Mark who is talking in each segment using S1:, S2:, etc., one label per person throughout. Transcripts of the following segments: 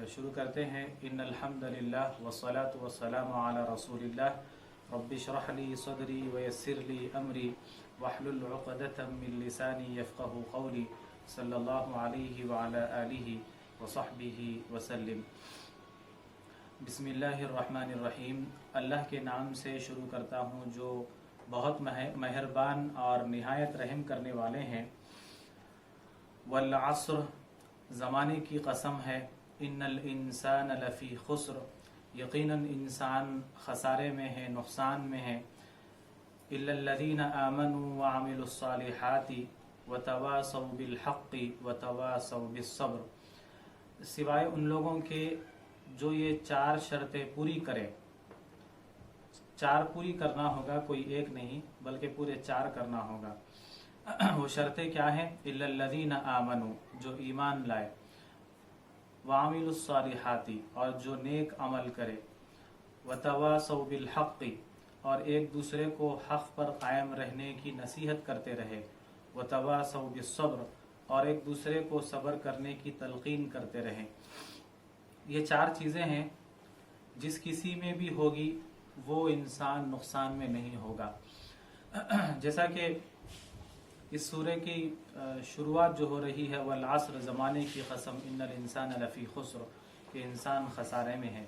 S1: شروع کرتے ہیں۔ ان الحمدللہ والصلاة والسلام علی رسول اللہ رب اشرح لی صدری ویسر لی امری واحلل عقدۃ من لسانی یفقهوا قولی صلی اللہ علیہ وعلی آلہ وصحبہ وسلم۔ بسم اللہ الرحمن الرحیم۔ اللہ کے نام سے شروع کرتا ہوں جو بہت مہربان اور نہایت رحم کرنے والے ہیں۔ والعصر، زمانے کی قسم ہے۔ ان الانسان لفی خسر، یقیناً انسان خسارے میں ہے، نقصان میں ہے۔ الا الذین آمنوا وعملوا الصالحات وتواصوا بالحق وتواصوا بالصبر، سوائے ان لوگوں کے جو یہ 4 شرطیں پوری کرے۔ 4 پوری کرنا ہوگا، کوئی ایک نہیں بلکہ پورے 4 کرنا ہوگا۔ وہ شرطیں کیا ہیں؟ الا الذین آمنوا، جو ایمان لائے، وعملوا الصالحات، اور جو نیک عمل کرے، وتواصوا بالحق، اور ایک دوسرے کو حق پر قائم رہنے کی نصیحت کرتے رہے، وتواصوا بالصبر، اور ایک دوسرے کو صبر کرنے کی تلقین کرتے رہے۔ یہ 4 چیزیں ہیں، جس کسی میں بھی ہوگی وہ انسان نقصان میں نہیں ہوگا۔ جیسا کہ اس سورہ کی شروعات جو ہو رہی ہے، والعصر، زمانے کی قسم، ان الانسان لفی خسر، کہ انسان خسارے میں ہے۔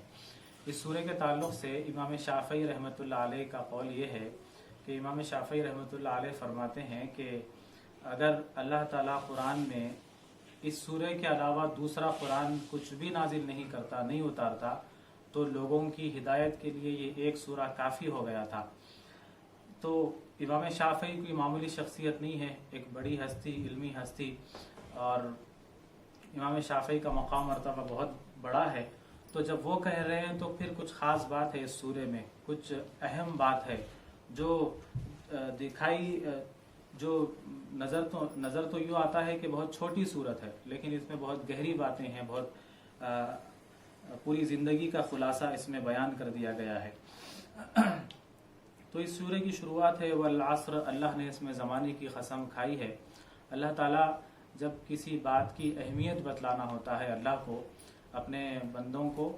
S1: اس سورہ کے تعلق سے امام شافعی رحمۃ اللہ علیہ کا قول یہ ہے کہ امام شافعی رحمۃ اللہ علیہ فرماتے ہیں کہ اگر اللہ تعالیٰ قرآن میں اس سورہ کے علاوہ دوسرا قرآن کچھ بھی نازل نہیں کرتا، نہیں اتارتا، تو لوگوں کی ہدایت کے لیے یہ ایک سورہ کافی ہو گیا تھا۔ تو امام شافعی کوئی معمولی شخصیت نہیں ہے، ایک بڑی ہستی، علمی ہستی، اور امام شافعی کا مقام مرتبہ بہت بڑا ہے۔ تو جب وہ کہہ رہے ہیں تو پھر کچھ خاص بات ہے اس سورے میں، کچھ اہم بات ہے جو دکھائی، جو نظر تو یوں آتا ہے کہ بہت چھوٹی صورت ہے، لیکن اس میں بہت گہری باتیں ہیں، بہت پوری زندگی کا خلاصہ اس میں بیان کر دیا گیا ہے۔ تو اس سورہ کی شروعات ہے والعصر، اللہ نے اس میں زمانے کی قسم کھائی ہے۔ اللہ تعالیٰ جب کسی بات کی اہمیت بتلانا ہوتا ہے اللہ کو، اپنے بندوں کو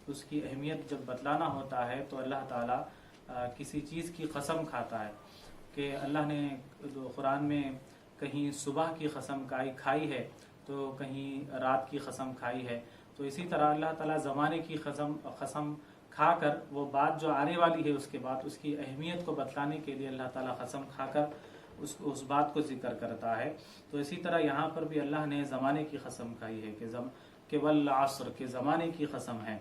S1: اس کی اہمیت جب بتلانا ہوتا ہے تو اللہ تعالیٰ کسی چیز کی قسم کھاتا ہے، کہ اللہ نے قرآن میں کہیں صبح کی قسم کھائی ہے تو کہیں رات کی قسم کھائی ہے۔ تو اسی طرح اللہ تعالیٰ زمانے کی قسم کھا کر وہ بات جو آنے والی ہے اس کے بعد اس کی اہمیت کو بتلانے کے لیے اللہ تعالیٰ قسم کھا کر اس بات کو ذکر کرتا ہے۔ تو اسی طرح یہاں پر بھی اللہ نے زمانے کی قسم کھائی ہے کہ والعصر، کہ زمانے کی قسم ہے۔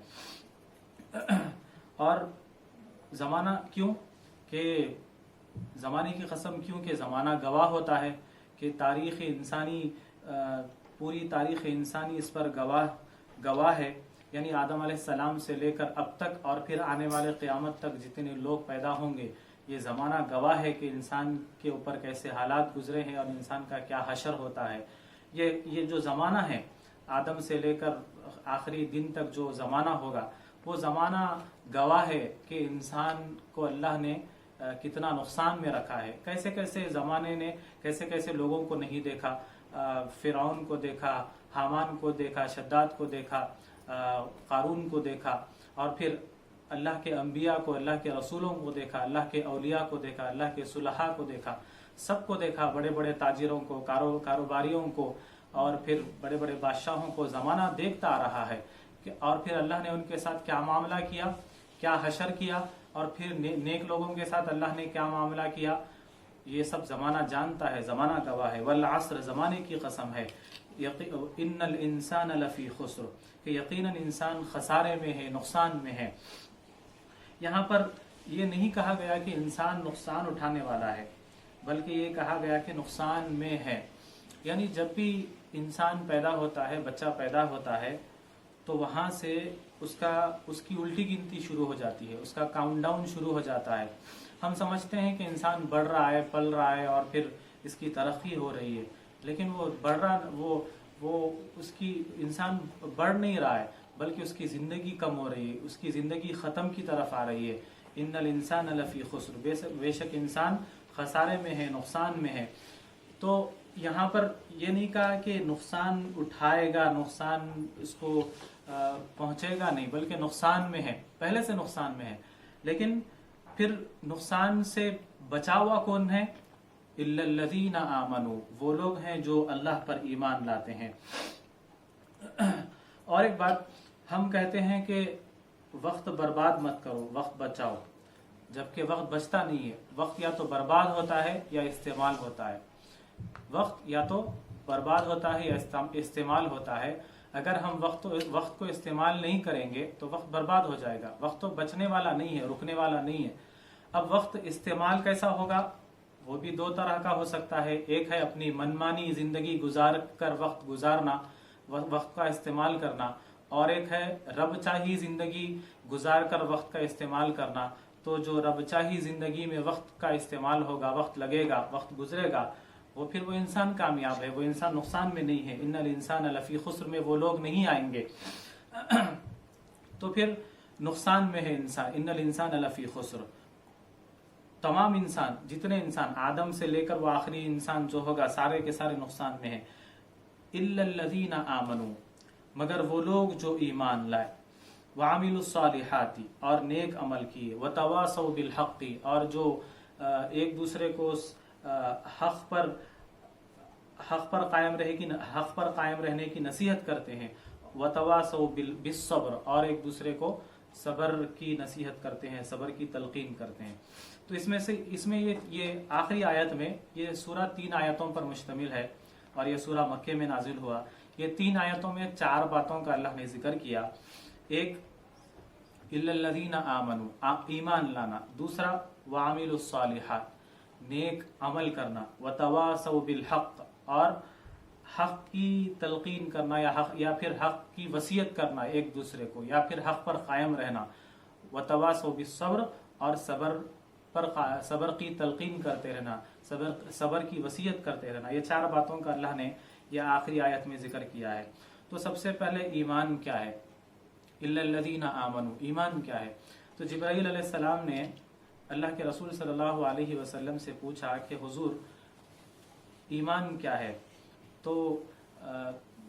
S1: اور زمانہ کیوں؟ کہ زمانے کی قسم کیوں کہ زمانہ گواہ ہوتا ہے، کہ تاریخ انسانی، پوری تاریخ انسانی اس پر گواہ ہے، یعنی آدم علیہ السلام سے لے کر اب تک اور پھر آنے والے قیامت تک جتنے لوگ پیدا ہوں گے، یہ زمانہ گواہ ہے کہ انسان کے اوپر کیسے حالات گزرے ہیں اور انسان کا کیا حشر ہوتا ہے۔ یہ جو زمانہ ہے، آدم سے لے کر آخری دن تک جو زمانہ ہوگا، وہ زمانہ گواہ ہے کہ انسان کو اللہ نے کتنا نقصان میں رکھا ہے، کیسے کیسے زمانے نے کیسے کیسے لوگوں کو نہیں دیکھا، فرعون کو دیکھا، حامان کو دیکھا، شداد کو دیکھا، قارون کو دیکھا، اور پھر اللہ کے انبیاء کو، اللہ کے رسولوں کو دیکھا، اللہ کے اولیاء کو دیکھا، اللہ کے صلحاء کو دیکھا، سب کو دیکھا، بڑے بڑے تاجروں کو، کاروباریوں کو، اور پھر بڑے بڑے بادشاہوں کو زمانہ دیکھتا آ رہا ہے، اور پھر اللہ نے ان کے ساتھ کیا معاملہ کیا، کیا حشر کیا، اور پھر نیک لوگوں کے ساتھ اللہ نے کیا معاملہ کیا، یہ سب زمانہ جانتا ہے، زمانہ گواہ ہے۔ والعصر، زمانے کی قسم ہے، ان الانسان لفی خسر، کہ یقیناً انسان خسارے میں ہے، نقصان میں ہے۔ یہاں پر یہ نہیں کہا گیا کہ انسان نقصان اٹھانے والا ہے، بلکہ یہ کہا گیا کہ نقصان میں ہے۔ یعنی جب بھی انسان پیدا ہوتا ہے، بچہ پیدا ہوتا ہے، تو وہاں سے اس کی الٹی گنتی شروع ہو جاتی ہے، اس کا کاؤنٹ ڈاؤن شروع ہو جاتا ہے۔ ہم سمجھتے ہیں کہ انسان بڑھ رہا ہے، پل رہا ہے، اور پھر اس کی ترقی ہو رہی ہے، لیکن وہ بڑھ رہا، وہ اس کی انسان بڑھ نہیں رہا ہے، بلکہ اس کی زندگی کم ہو رہی ہے، اس کی زندگی ختم کی طرف آ رہی ہے۔ ان الانسان لفی خسر، بے شک انسان خسارے میں ہے، نقصان میں ہے۔ تو یہاں پر یہ نہیں کہا کہ نقصان اٹھائے گا، نقصان اس کو पहुंचेगा नहीं, बल्कि नुकसान में है, पहले से नुकसान में है। लेकिन फिर नुकसान से बचा हुआ कौन है? इल्लल्लज़ीना आमनू, वो लोग हैं जो अल्लाह पर ईमान लाते हैं। और एक बात, हम कहते हैं कि वक्त बर्बाद मत करो, वक्त बचाओ, जबकि वक्त बचता नहीं है। वक्त या तो बर्बाद होता है या इस्तेमाल होता है। वक्त या तो बर्बाद होता है या इस्तेमाल होता है। अगर हम वक्त को इस्तेमाल नहीं करेंगे तो वक्त बर्बाद हो जाएगा। वक्त तो बचने वाला नहीं है, रुकने वाला नहीं है। अब वक्त इस्तेमाल कैसा होगा? वो भी दो तरह का हो सकता है। एक है अपनी मनमानी जिंदगी गुजार कर वक्त गुजारना, वक्त का इस्तेमाल करना, और एक है रब चाही जिंदगी गुजार कर वक्त का इस्तेमाल करना। तो जो रब चाही जिंदगी में वक्त का इस्तेमाल होगा, वक्त लगेगा, वक्त गुजरेगा, वो फिर वो इंसान कामयाब है, वो इंसान नुकसान में नहीं है। इन्नल इंसान लफी खुस्र में वो लोग नहीं आएंगे। तो फिर नुकसान में है इंसान। इन्नल इंसान लफी खुस्र, तमाम इंसान, जितने इंसान आदम से लेकर वो आखिरी इंसान जो होगा, सारे के सारे नुकसान में है। इल्लल्लज़ीना आमनू, मगर वो लोग जो ईमान लाए, वामिलुस्सालिहाती, और नेक अमल किए, वतवासौ बिल हक़्क़ि, और जो एक दूसरे को हक पर कायम रहने की नसीहत करते हैं, वतवासौ बिस्सब्र, और एक दूसरे को सब्र की नसीहत करते हैं, सब्र की तलकीन करते हैं। तो इसमें ये आखिरी आयत में, ये सूरह 3 आयतों पर मुश्तमिल है और ये सूरह मक्के में नाजिल हुआ। ये 3 आयतों में 4 बातों का अल्लाह ने जिक्र किया। एक इल्लल्लज़ीना आमनू, ईमान लाना। दूसरा वामिलुस्सालिहात, नेक अमल करना। वतवासौ बिल हक़्क़, और हक की तलकीन करना, या फिर हक की वसीयत करना एक दूसरे को, या फिर हक पर कायम रहना। वतवासौ बिस्सब्र, और सब्र की तलकीन करते रहना, सब्र की वसीयत करते रहना। ये 4 बातों का अल्लाह ने यह आखिरी आयत में जिक्र किया है। तो सबसे पहले ईमान क्या है? इल्लल्लज़ीना आमनू, ईमान क्या है? तो जिब्राईल अलैहिस्सलाम ने अल्लाह के रसूल सल्लल्लाहु अलैहि वसल्लम से पूछा कि हुजूर ईमान क्या है? तो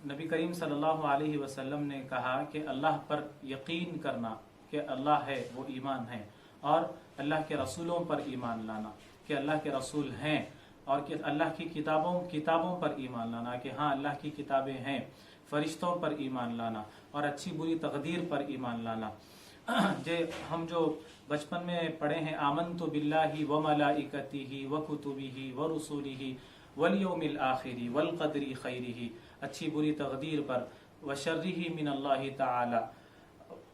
S1: नबी करीम सल्लल्लाहु अलैहि वसल्लम ने कहा कि अल्लाह पर यकीन करना कि अल्लाह है, वो ईमान है। और अल्लाह के रसूलों पर ईमान लाना कि अल्लाह के रसूल हैं, और कि अल्लाह की किताबों पर ईमान लाना कि हाँ अल्लाह की किताबें हैं। फरिश्तों पर ईमान लाना, और अच्छी बुरी तकदीर पर ईमान लाना। हम जो बचपन में पढ़े हैं, आमनतु बिल्लाहि व मलाइकतिही व कुतुबिही व रुसुलिही वल यौमिल आखिरी वल क़द्री खैरिही, अच्छी बुरी तकदीर पर, व शर्रिही मिनल्लाहि ताला,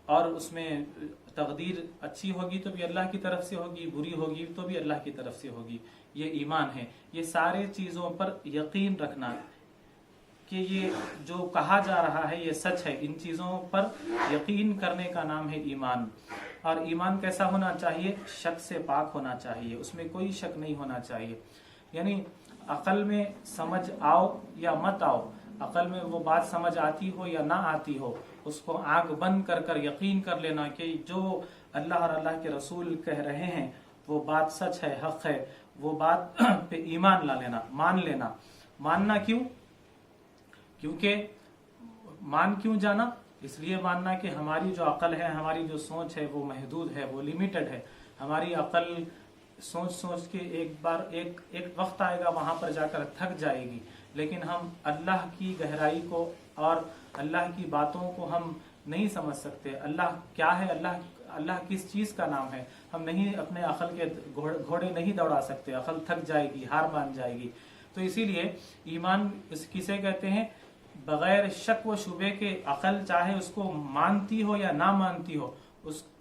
S1: और उसमें तकदीर अच्छी होगी तो भी अल्लाह की तरफ से होगी, बुरी होगी तो भी अल्लाह की तरफ से होगी। ये ईमान है। ये सारे चीज़ों पर यकीन रखना कि ये जो कहा जा रहा है ये सच है, इन चीज़ों पर यकीन करने का नाम है ईमान। और ईमान कैसा होना चाहिए? शक से पाक होना चाहिए, उसमें कोई शक नहीं होना चाहिए। यानी अकल में समझ आओ या मत आओ, अकल में वो बात समझ आती हो या ना आती हो, उसको आंख बंद कर यकीन कर लेना कि जो अल्लाह और अल्लाह के रसूल कह रहे हैं वो बात सच है, हक है, वो बात पे ईमान ला लेना, मान लेना। मानना क्यों? क्योंकि मान क्यों जाना? इसलिए मानना कि हमारी जो अकल है, हमारी जो सोच है वो महदूद है, वो लिमिटेड है। हमारी अकल सोच के एक वक्त आएगा वहां पर जाकर थक जाएगी। लेकिन हम अल्लाह की गहराई को और अल्लाह की बातों को हम नहीं समझ सकते। अल्लाह क्या है, अल्लाह किस चीज का नाम है, हम नहीं अपने अकल के घोड़े नहीं दौड़ा सकते। अकल थक जाएगी, हार मान जाएगी। तो इसीलिए ईमान किसे कहते हैं? बगैर शक व शुबे के अकल चाहे उसको मानती हो या ना मानती हो,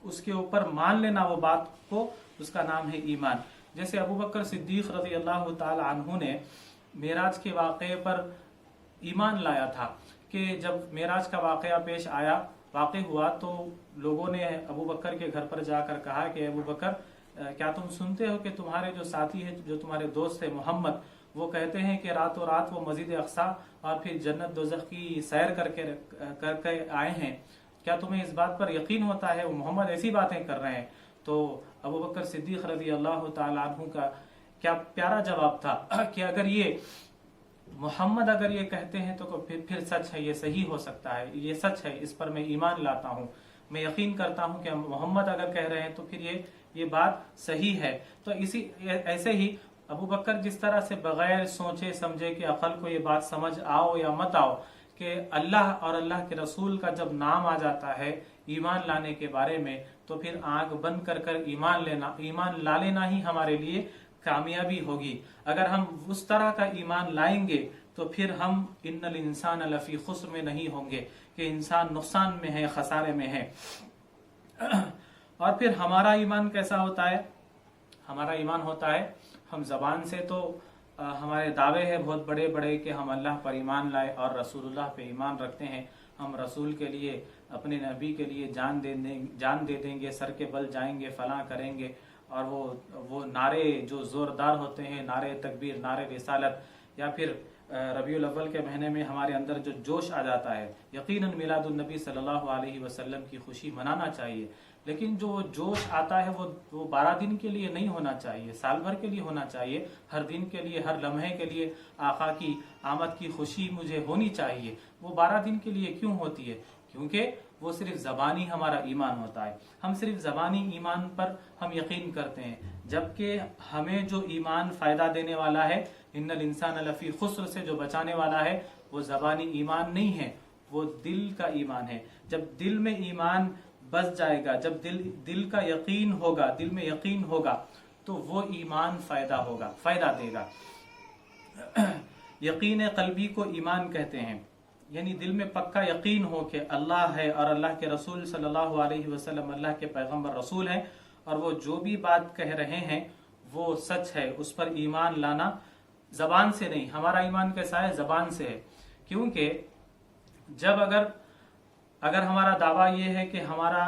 S1: उसके ऊपर मान लेना वो बात को, उसका नाम है ईमान। जैसे अबू बकर सिद्दीक रज़ी अल्लाह ताला अन्हु ने मेराज के वाक़े पर ईमान लाया था कि जब मेराज का वाक़े हुआ तो लोगों ने अबू बकर के घर पर जाकर कहा कि अबू बकर, क्या तुम सुनते हो कि तुम्हारे जो साथी है, जो तुम्हारे दोस्त है मोहम्मद, वो कहते हैं कि रातों रात वो मस्जिद अक्सा और फिर जन्नत दोज़ख की सैर करके आए हैं, क्या तुम्हें इस बात पर यकीन होता है वो मोहम्मद ऐसी बातें कर रहे हैं? तो अबू बकर सिद्दीक रज़ी अल्लाह ताला अन्हु का क्या प्यारा जवाब था कि अगर ये मोहम्मद अगर ये कहते हैं तो फिर सच है, ये सही हो सकता है, ये सच है, इस पर मैं ईमान लाता हूँ, मैं यकीन करता हूँ कि मोहम्मद अगर कह रहे हैं तो फिर ये बात सही है। तो ऐसे ही अबू बकर जिस तरह से बगैर सोचे समझे कि अकल को ये बात समझ आओ या मत आओ कि अल्लाह और अल्लाह के रसूल का जब नाम आ जाता है ईमान लाने के बारे में, तो फिर आंख बंद कर ईमान ला लेना ही हमारे लिए कामयाबी होगी। अगर हम उस तरह का ईमान लाएंगे तो फिर हम इन्नल इंसान लफी खुस्र में नहीं होंगे कि इंसान नुकसान में है, खसारे में है। और फिर हमारा ईमान कैसा होता है? हमारा ईमान होता है, हम जबान से तो हमारे दावे हैं बहुत बड़े बड़े कि हम अल्लाह पर ईमान लाए और रसूलुल्लाह पे ईमान रखते हैं, हम रसूल के लिए, अपने नबी के लिए जान दे देंगे, सर के बल जाएंगे, फलां करेंगे। और वो नारे जो जोरदार होते हैं, नारे तकबीर, नारे रिसालत, या फिर रबीउल अव्वल के महीने में हमारे अंदर जो जोश आ जाता है, यकीनन मिलादुन नबी सल्लल्लाहु अलैहि वसल्लम की खुशी मनाना चाहिए। लेकिन जो जोश आता है वो 12 दिन के लिए नहीं होना चाहिए, साल भर के लिए होना चाहिए, हर दिन के लिए, हर लम्हे के लिए आका की आमद की खुशी मुझे होनी चाहिए। वो 12 दिन के लिए क्यों होती है? क्योंकि वो सिर्फ ज़बानी हमारा ईमान होता है, हम सिर्फ ज़बानी ईमान पर हम यकीन करते हैं, जबकि हमें जो ईमान फ़ायदा देने वाला है, इन्नल इंसान लफ़ी खुस्र से जो बचाने वाला है, वो ज़बानी ईमान नहीं है, वो दिल का ईमान है। जब दिल में ईमान बस जाएगा, जब दिल का यकीन होगा, दिल में यकीन होगा, तो वो ईमान फ़ायदा देगा। यकीन क़ल्बी को ईमान कहते हैं, यानी दिल में पक्का यकीन हो कि अल्लाह है और अल्लाह के रसूल सल्लल्लाहु अलैहि वसल्लम अल्लाह के पैगंबर रसूल हैं, और वो जो भी बात कह रहे हैं वो सच है, उस पर ईमान लाना जबान से नहीं। हमारा ईमान कैसा है? जबान से है। क्योंकि जब अगर हमारा दावा ये है कि हमारा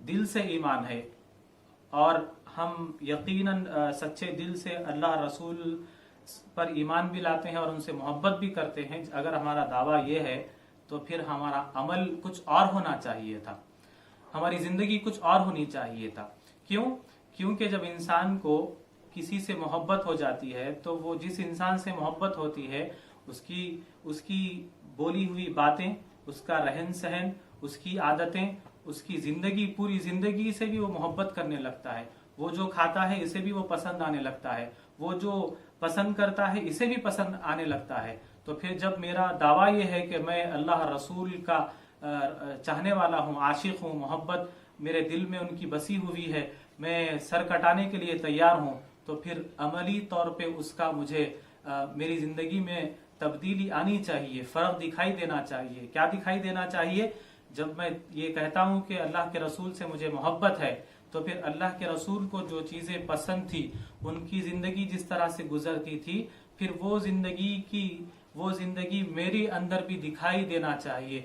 S1: दिल से ईमान है और हम यकीनन सच्चे दिल से अल्लाह रसूल पर ईमान भी लाते हैं और उनसे मोहब्बत भी करते हैं, अगर हमारा दावा ये है, तो फिर हमारा अमल कुछ और होना चाहिए था, हमारी जिंदगी कुछ और होनी चाहिए था। क्यों? क्योंकि जब इंसान को किसी से मोहब्बत हो जाती है तो वो जिस इंसान से मोहब्बत होती है उसकी बोली हुई बातें, उसका रहन सहन, उसकी आदतें, उसकी जिंदगी, पूरी जिंदगी से भी वो मोहब्बत करने लगता है। वो जो खाता है इसे भी वो पसंद आने लगता है, वो जो पसंद करता है इसे भी पसंद आने लगता है। तो फिर जब मेरा दावा ये है कि मैं अल्लाह रसूल का चाहने वाला हूँ, आशिक हूँ, मोहब्बत मेरे दिल में उनकी बसी हुई है, मैं सर कटाने के लिए तैयार हूँ, तो फिर अमली तौर पे उसका मुझे मेरी जिंदगी में तब्दीली आनी चाहिए, फर्क दिखाई देना चाहिए। क्या दिखाई देना चाहिए? जब मैं ये कहता हूँ कि अल्लाह के रसूल से मुझे मोहब्बत है, तो फिर अल्लाह के रसूल को जो चीजें पसंद थी, उनकी जिंदगी जिस तरह से गुजरती थी, फिर वो जिंदगी मेरे अंदर भी दिखाई देना चाहिए।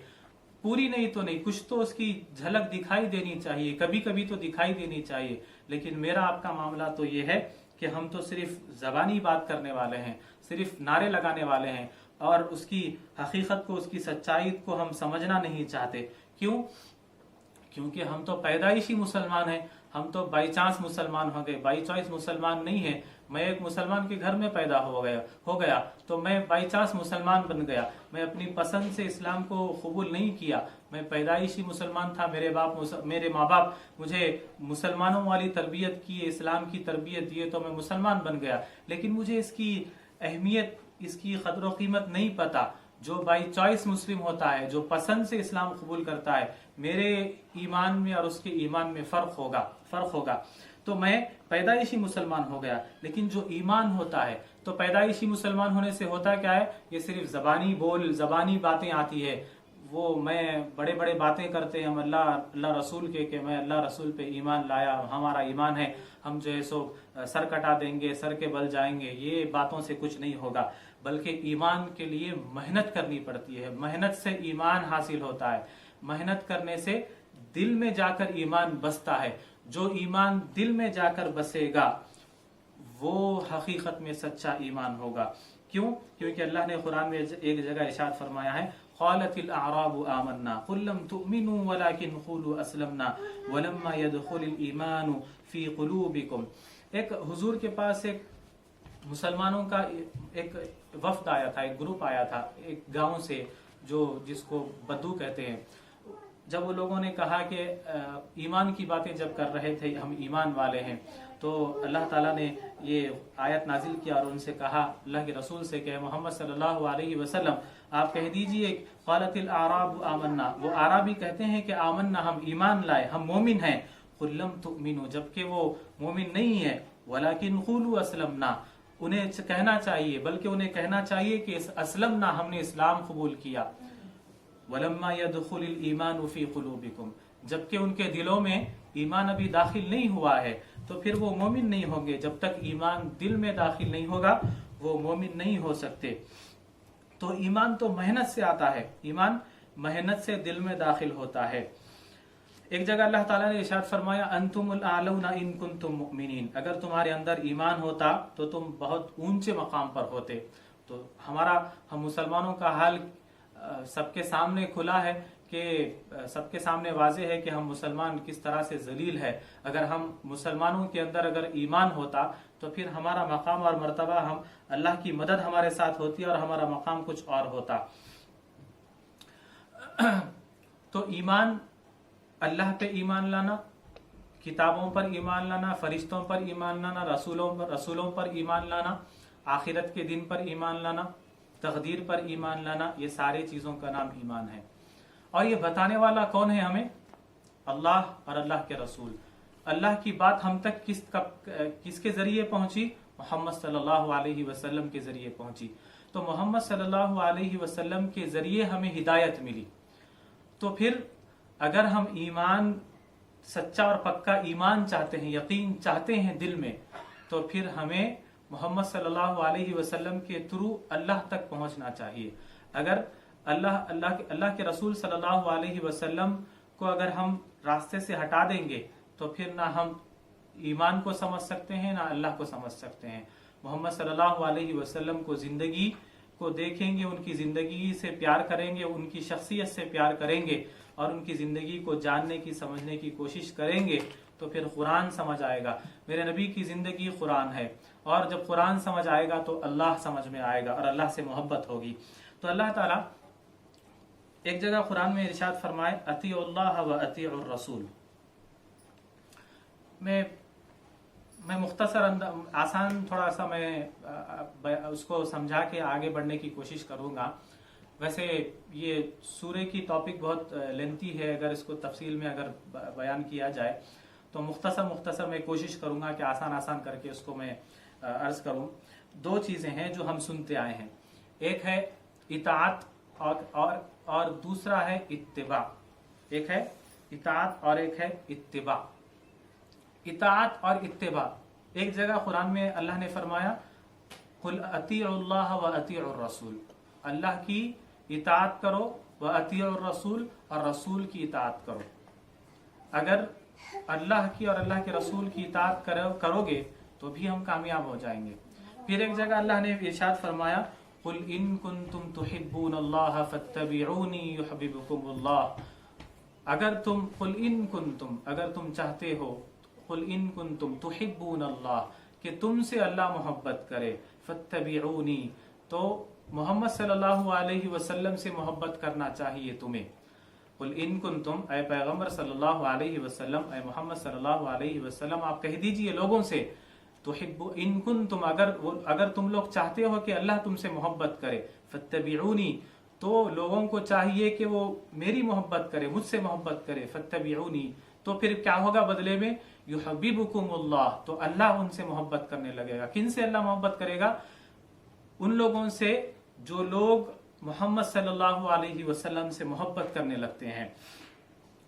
S1: पूरी नहीं तो नहीं, कुछ तो उसकी झलक दिखाई देनी चाहिए, कभी कभी तो दिखाई देनी चाहिए। लेकिन मेरा आपका मामला तो ये है कि हम तो सिर्फ जबानी बात करने वाले हैं, सिर्फ नारे लगाने वाले हैं, और उसकी हकीकत को, उसकी सच्चाई को हम समझना नहीं चाहते। क्यों? क्योंकि हम तो पैदाइशी मुसलमान हैं, हम तो बाई चांस मुसलमान हो गए, बाई चॉइस मुसलमान नहीं है। मैं एक मुसलमान के घर में पैदा हो गया तो मैं बाई चांस मुसलमान बन गया, मैं अपनी पसंद से इस्लाम को कबूल नहीं किया, मैं पैदाइशी मुसलमान था, मेरे माँ बाप मुझे मुसलमानों वाली तरबियत की, इस्लाम की तरबियत दिए, तो मैं मुसलमान बन गया। लेकिन मुझे इसकी अहमियत, इसकी कदर व कीमत नहीं पता। जो बाई चॉइस मुस्लिम होता है, जो पसंद से इस्लाम कबूल करता है, मेरे ईमान में और उसके ईमान में फर्क होगा। तो मैं पैदाइशी मुसलमान हो गया। लेकिन जो ईमान होता है, तो पैदाइशी मुसलमान होने से होता क्या है? ये सिर्फ जबानी बातें आती है, वो मैं बड़े बड़े बातें करते हैं हम अल्लाह रसूल के मैं अल्लाह रसूल पे ईमान लाया, हमारा ईमान है, हम जो है सो सर कटा देंगे, सर के बल जाएंगे। ये बातों से कुछ नहीं होगा, बल्कि ईमान के लिए मेहनत करनी पड़ती है। मेहनत से ईमान हासिल होता है, मेहनत करने से दिल में जाकर ईमान बसता है। जो ईमान दिल में जाकर बसेगा वो हकीकत में सच्चा ईमान होगा। क्यों? क्योंकि अल्लाह ने कुरान में एक जगह इरशाद फरमाया है, क़ालतिल अअराबु आमन्ना क़ुल लम तुअमिनू वलाकिन क़ूलू अस्लमना वलम्मा यदखुलिल ईमानु फी क़ुलूबिकुम। एक हुजूर के पास एक मुसलमानों का एक वफ्द आया था, एक ग्रुप आया था एक गांव से, जो जिसको बद्दू कहते हैं। जब वो लोगों ने कहा कि ईमान की बातें जब कर रहे थे, हम ईमान वाले हैं, तो अल्लाह ताला ने ये आयत नाजिल किया और उनसे कहा, अल्लाह के रसूल से, कि मोहम्मद सल्लल्लाहु अलैहि वसल्लम आप कह दीजिए, क़ालतिल आराब आमन्ना, वो आराबी कहते हैं कि आमन्ना, हम ईमान लाए, हम मोमिन हैं। क़ुल लम तुमिनु, जबकि वो मोमिन नहीं है, वलाकिन क़ूलू अस्लमना, उन्हें कहना चाहिए, बल्कि उन्हें कहना चाहिए कि अस्लमना, हमने इस्लाम कबूल किया। वलम्मा यदखुलिल ईमानु फी क़ुलूबिकुम, जबकि उनके दिलों में ईमान अभी दाखिल नहीं हुआ है, तो फिर वो मोमिन नहीं होंगे। जब तक ईमान दिल में दाखिल नहीं होगा वो मोमिन नहीं हो सकते। तो ईमान तो मेहनत से आता है, ईमान मेहनत से दिल में दाखिल होता है। एक जगह अल्लाह ताला ने इरशाद फरमाया, अंतुमुल आलौना इन कुंतुम मुमिनीन, अगर तुम्हारे अंदर ईमान होता तो तुम बहुत ऊंचे मकाम पर होते। तो हम मुसलमानों का हाल सबके सामने खुला है कि सबके सामने वाज़ेह है कि हम मुसलमान किस तरह से जलील है। अगर हम मुसलमानों के अंदर अगर ईमान होता तो फिर हमारा मकाम और मर्तबा, हम अल्लाह की मदद हमारे साथ होती और हमारा मकाम कुछ और होता। तो ईमान, अल्लाह पे ईमान लाना, किताबों पर ईमान लाना, फरिश्तों पर ईमान लाना, रसूलों पर ईमान लाना, आखिरत के दिन पर ईमान लाना, तकदीर पर ईमान लाना, ये सारी चीज़ों का नाम ईमान है। और ये बताने वाला कौन है हमें? अल्लाह और अल्लाह के रसूल। अल्लाह की बात हम तक किसके जरिए पहुंची? मोहम्मद सल्लल्लाहु अलैहि वसल्लम के जरिए पहुंची। तो मोहम्मद सल्लल्लाहु अलैहि वसल्लम के जरिए हमें हिदायत मिली। तो फिर अगर हम ईमान, सच्चा और पक्का ईमान चाहते हैं, यकीन चाहते हैं दिल में, तो फिर हमें मोहम्मद सल्लल्लाहु अलैहि वसल्लम के थ्रू अल्लाह तक पहुंचना चाहिए। अगर अल्लाह के रसूल सल्लल्लाहु अलैहि वसल्लम को अगर हम रास्ते से हटा देंगे तो फिर ना हम ईमान को समझ सकते हैं, ना अल्लाह को समझ सकते हैं। मोहम्मद सल्लल्लाहु अलैहि वसल्लम को जिंदगी को देखेंगे, उनकी जिंदगी से प्यार करेंगे, उनकी शख्सियत से प्यार करेंगे और उनकी जिंदगी को जानने की, समझने की कोशिश करेंगे, तो फिर कुरान समझ आएगा। मेरे नबी की जिंदगी कुरान है, और जब कुरान समझ आएगा तो अल्लाह समझ में आएगा और अल्लाह से मोहब्बत होगी। तो अल्लाह ताला एक जगह कुरान में इरशाद फरमाए, अतीउल्लाह व अतीउर रसूल। मैं मुख्तसर आसान थोड़ा सा मैं उसको समझा के आगे बढ़ने की कोशिश करूंगा। वैसे ये सूरे की टॉपिक बहुत लेंथी है, अगर इसको तफसील में अगर बयान किया जाए तो मुख्तसर मैं कोशिश करूंगा कि आसान करके उसको मैं अर्ज करूं। दो चीजें हैं जो हम सुनते आए हैं, एक है इताअत और दूसरा है इत्तिबा। एक है इताअत और एक है इत्तिबा। इताअत और इत्तिबा, एक जगह कुरान में अल्लाह ने फरमाया, कुल अतीउल्लाह व अतीउर रसूल, अल्लाह की इताअत करो, व अतीउर रसूल, और रसूल की इताअत करो। अगर अल्लाह की और अल्लाह के रसूल की इताअत करोगे तो भी हम कामयाब हो जाएंगे। फिर एक जगह अल्लाह ने इरशाद फरमाया, कुल इन कुंतुम तुहिब्बूनल्लाह फत्तबिऊनी युहब्बिबुकुमुल्लाह। अगर तुम चाहते हो, कुल इन कुंतुम तुहिब्बूनल्लाह, कि तुमसे अल्लाह मोहब्बत करे, फत्तबिऊनी, तो मोहम्मद सल्लल्लाहु अलैहि वसल्लम से मोहब्बत करना चाहिए तुम्हें। कुल इन कुंतुम, ऐ पैगंबर सल्लल्लाहु अलैहि वसल्लम, ऐ मोहम्मद सल्लल्लाहु अलैहि वसल्लम, आप कह दीजिए लोगों से, तुहिब्बु इन कुंतुम, अगर तुम लोग चाहते हो कि अल्लाह तुमसे मोहब्बत करे, फत्तबिऊनी, तो लोगों को चाहिए कि वो मेरी मोहब्बत करे, मुझसे मोहब्बत करे, फत्तबिऊनी, तो फिर क्या होगा बदले में? युहब्बिबुकुमुल्लाह, तो अल्लाह उनसे मोहब्बत करने लगेगा। किन से अल्लाह मोहब्बत करेगा? उन लोगों से जो लोग मोहम्मद सल्लल्लाहु अलैहि वसल्लम से मोहब्बत करने लगते हैं।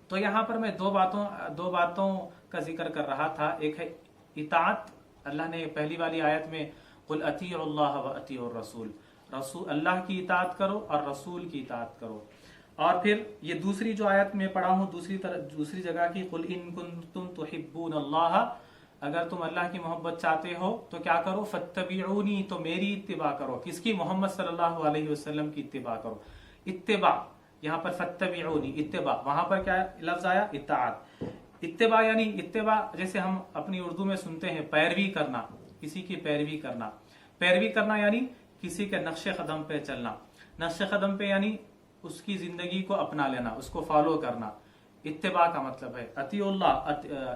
S1: तो यहाँ पर मैं दो बातों का जिक्र कर रहा था। एक है इताअत, अल्लाह ने पहली वाली आयत में कुल अतीउल्लाह व अतीउर रसूल, अल्लाह की इताअत करो और रसूल की इताअत करो। और फिर ये दूसरी जो आयत में पढ़ा हूँ दूसरी जगह की, कुल इन कुंतुम तुहिब्बूनल्लाह, अगर तुम अल्लाह की मोहब्बत चाहते हो तो क्या करो? फत्तबिऊनी, तो मेरी इत्तिबा करो। किसकी? मोहम्मद सल्लल्लाहु अलैहि वसल्लम की इत्तिबा करो। इत्तिबा, यहाँ पर फत्तबिऊनी, इत्तिबा, वहां पर क्या लफ्ज आया? इताअत। इत्तिबा यानी इत्तिबा, जैसे हम अपनी उर्दू में सुनते हैं पैरवी करना, किसी की पैरवी करना। पैरवी करना यानी किसी के नक्शे कदम पे चलना, नक्शे कदम पे यानी उसकी जिंदगी को अपना लेना, उसको फॉलो करना। इत्तिबा का मतलब है अतीउल्लाह,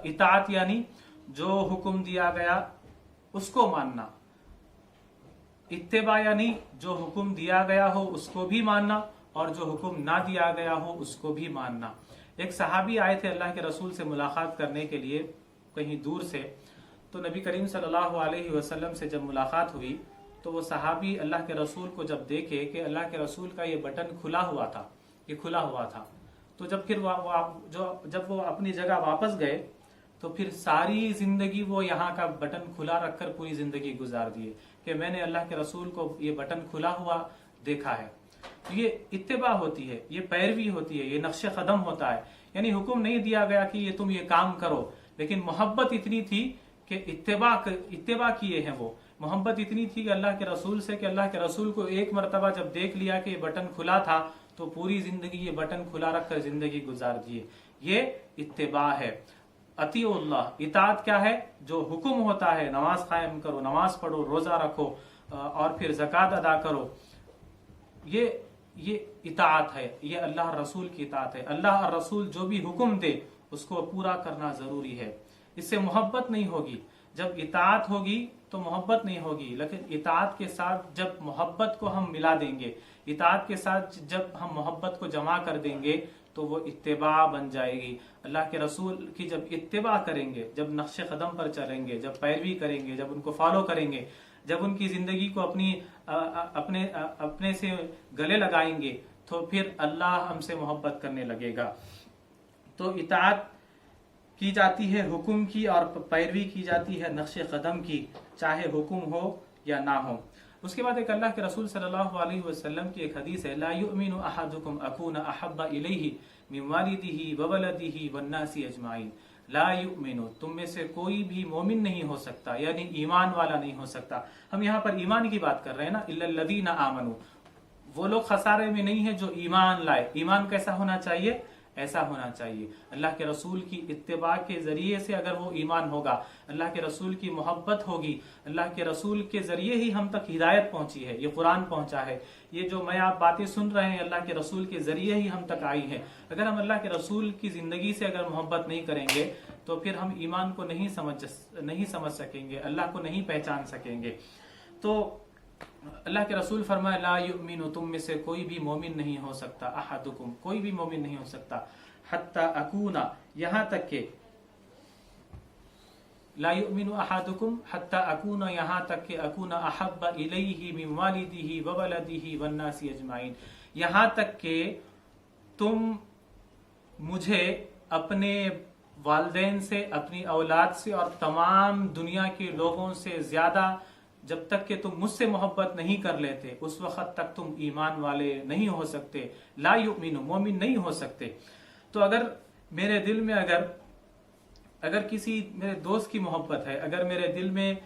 S1: इताअत यानी जो हुक्म दिया गया उसको मानना, इत्तिबा यानी जो हुक्म दिया गया हो उसको भी मानना और जो हुक्म ना दिया गया हो उसको भी मानना। एक सहाबी आए थे अल्लाह के रसूल से मुलाकात करने के लिए कहीं दूर से, तो नबी करीम सल्लल्लाहु अलैहि वसल्लम से जब मुलाकात हुई तो वो सहाबी अल्लाह के रसूल को जब देखे कि अल्लाह के रसूल का ये बटन खुला हुआ था, ये खुला हुआ था, तो जब फिर जब वो अपनी जगह वापस गए तो फिर सारी जिंदगी वो यहाँ का बटन खुला रखकर पूरी जिंदगी गुजार दिए कि मैंने अल्लाह के रसूल को ये बटन खुला हुआ देखा है। तो ये इत्तिबा होती है, ये पैरवी होती है, ये नक्शे कदम होता है। यानी हुक्म नहीं दिया गया कि ये तुम ये काम करो, लेकिन मोहब्बत इतनी थी कि इत्तिबा किए हैं। वो मोहब्बत इतनी थी कि अल्लाह के रसूल से कि अल्लाह के रसूल को एक मरतबा जब देख लिया कि ये बटन खुला था तो पूरी जिंदगी ये बटन खुला रखकर जिंदगी गुजार दिए। ये इत्तिबा है। अतीउल्लाह, इताअत क्या है? जो हुक्म होता है नमाज कायम करो, नमाज पढ़ो, रोजा रखो और फिर ज़कात अदा करो, ये इताअत है, ये अल्लाह रसूल की इताअत है। अल्लाह और रसूल जो भी हुक्म दे उसको पूरा करना जरूरी है। इससे मोहब्बत नहीं होगी। जब इताअत होगी तो मोहब्बत नहीं होगी, लेकिन इताअत के साथ जब मोहब्बत को हम मिला देंगे, इताअत के साथ जब हम मोहब्बत को जमा कर देंगे तो वो इत्तिबा बन जाएगी। अल्लाह के रसूल की जब इत्तिबा करेंगे, जब नक्शे कदम पर चलेंगे, जब पैरवी करेंगे, जब उनको फॉलो करेंगे, जब उनकी जिंदगी को अपने से गले लगाएंगे तो फिर अल्लाह हमसे मोहब्बत करने लगेगा। तो इताअत की जाती है हुक्म की और पैरवी की जाती है नक्शे कदम की, चाहे हुक्म हो या ना हो। उसके बाद एक अल्लाह के रसूल सल्लल्लाहु अलैहि वसल्लम की एक हदीस है, ला युमिनु अहदुकुम अकूना अहब्बा इलैहि मिन वालिदिही व वलदिही वन्नासी अजमाइन। ला युमिनु, तुम में से कोई भी मोमिन नहीं हो सकता, यानी ईमान वाला नहीं हो सकता। हम यहाँ पर ईमान की बात कर रहे हैं ना, इल्लल्लज़ीना आमनू, वो लोग खसारे में नहीं है जो ईमान लाए। ईमान कैसा होना चाहिए? ऐसा होना चाहिए अल्लाह के रसूल की इत्तिबा के जरिए से अगर वो ईमान होगा, अल्लाह के रसूल की मोहब्बत होगी, अल्लाह के रसूल के जरिए ही हम तक हिदायत पहुंची है, ये कुरान पहुंचा है, ये जो मैं आप बातें सुन रहे हैं अल्लाह के रसूल के जरिए ही हम तक आई है। अगर हम अल्लाह के रसूल की जिंदगी से अगर मोहब्बत नहीं करेंगे तो फिर हम ईमान को नहीं समझ सकेंगे, अल्लाह को नहीं पहचान सकेंगे। तो अल्लाह के रसूल फरमाए, ला युमिनु, तुम में से कोई भी मोमिन नहीं हो सकता, अहदुकुम, कोई भी मोमिन नहीं हो सकता, हत्ता अकूना, यहाँ तक के, ला युमिनु अहदुकुम हत्ता अकूना, यहाँ तक के अकूना अहब्बा इलैहि मिन वालिदिही व वलदिही वन्नासी अजमाइन, यहाँ तक के तुम मुझे अपने वालिदैन से, अपनी औलाद से और तमाम दुनिया के लोगों से ज्यादा जब तक कि तुम मुझसे मोहब्बत नहीं कर लेते उस वक्त तक तुम ईमान वाले नहीं हो सकते। ला युमिनु, मोमिन नहीं हो सकते। तो अगर मेरे दिल में अगर किसी मेरे दोस्त की मोहब्बत है, अगर मेरे दिल में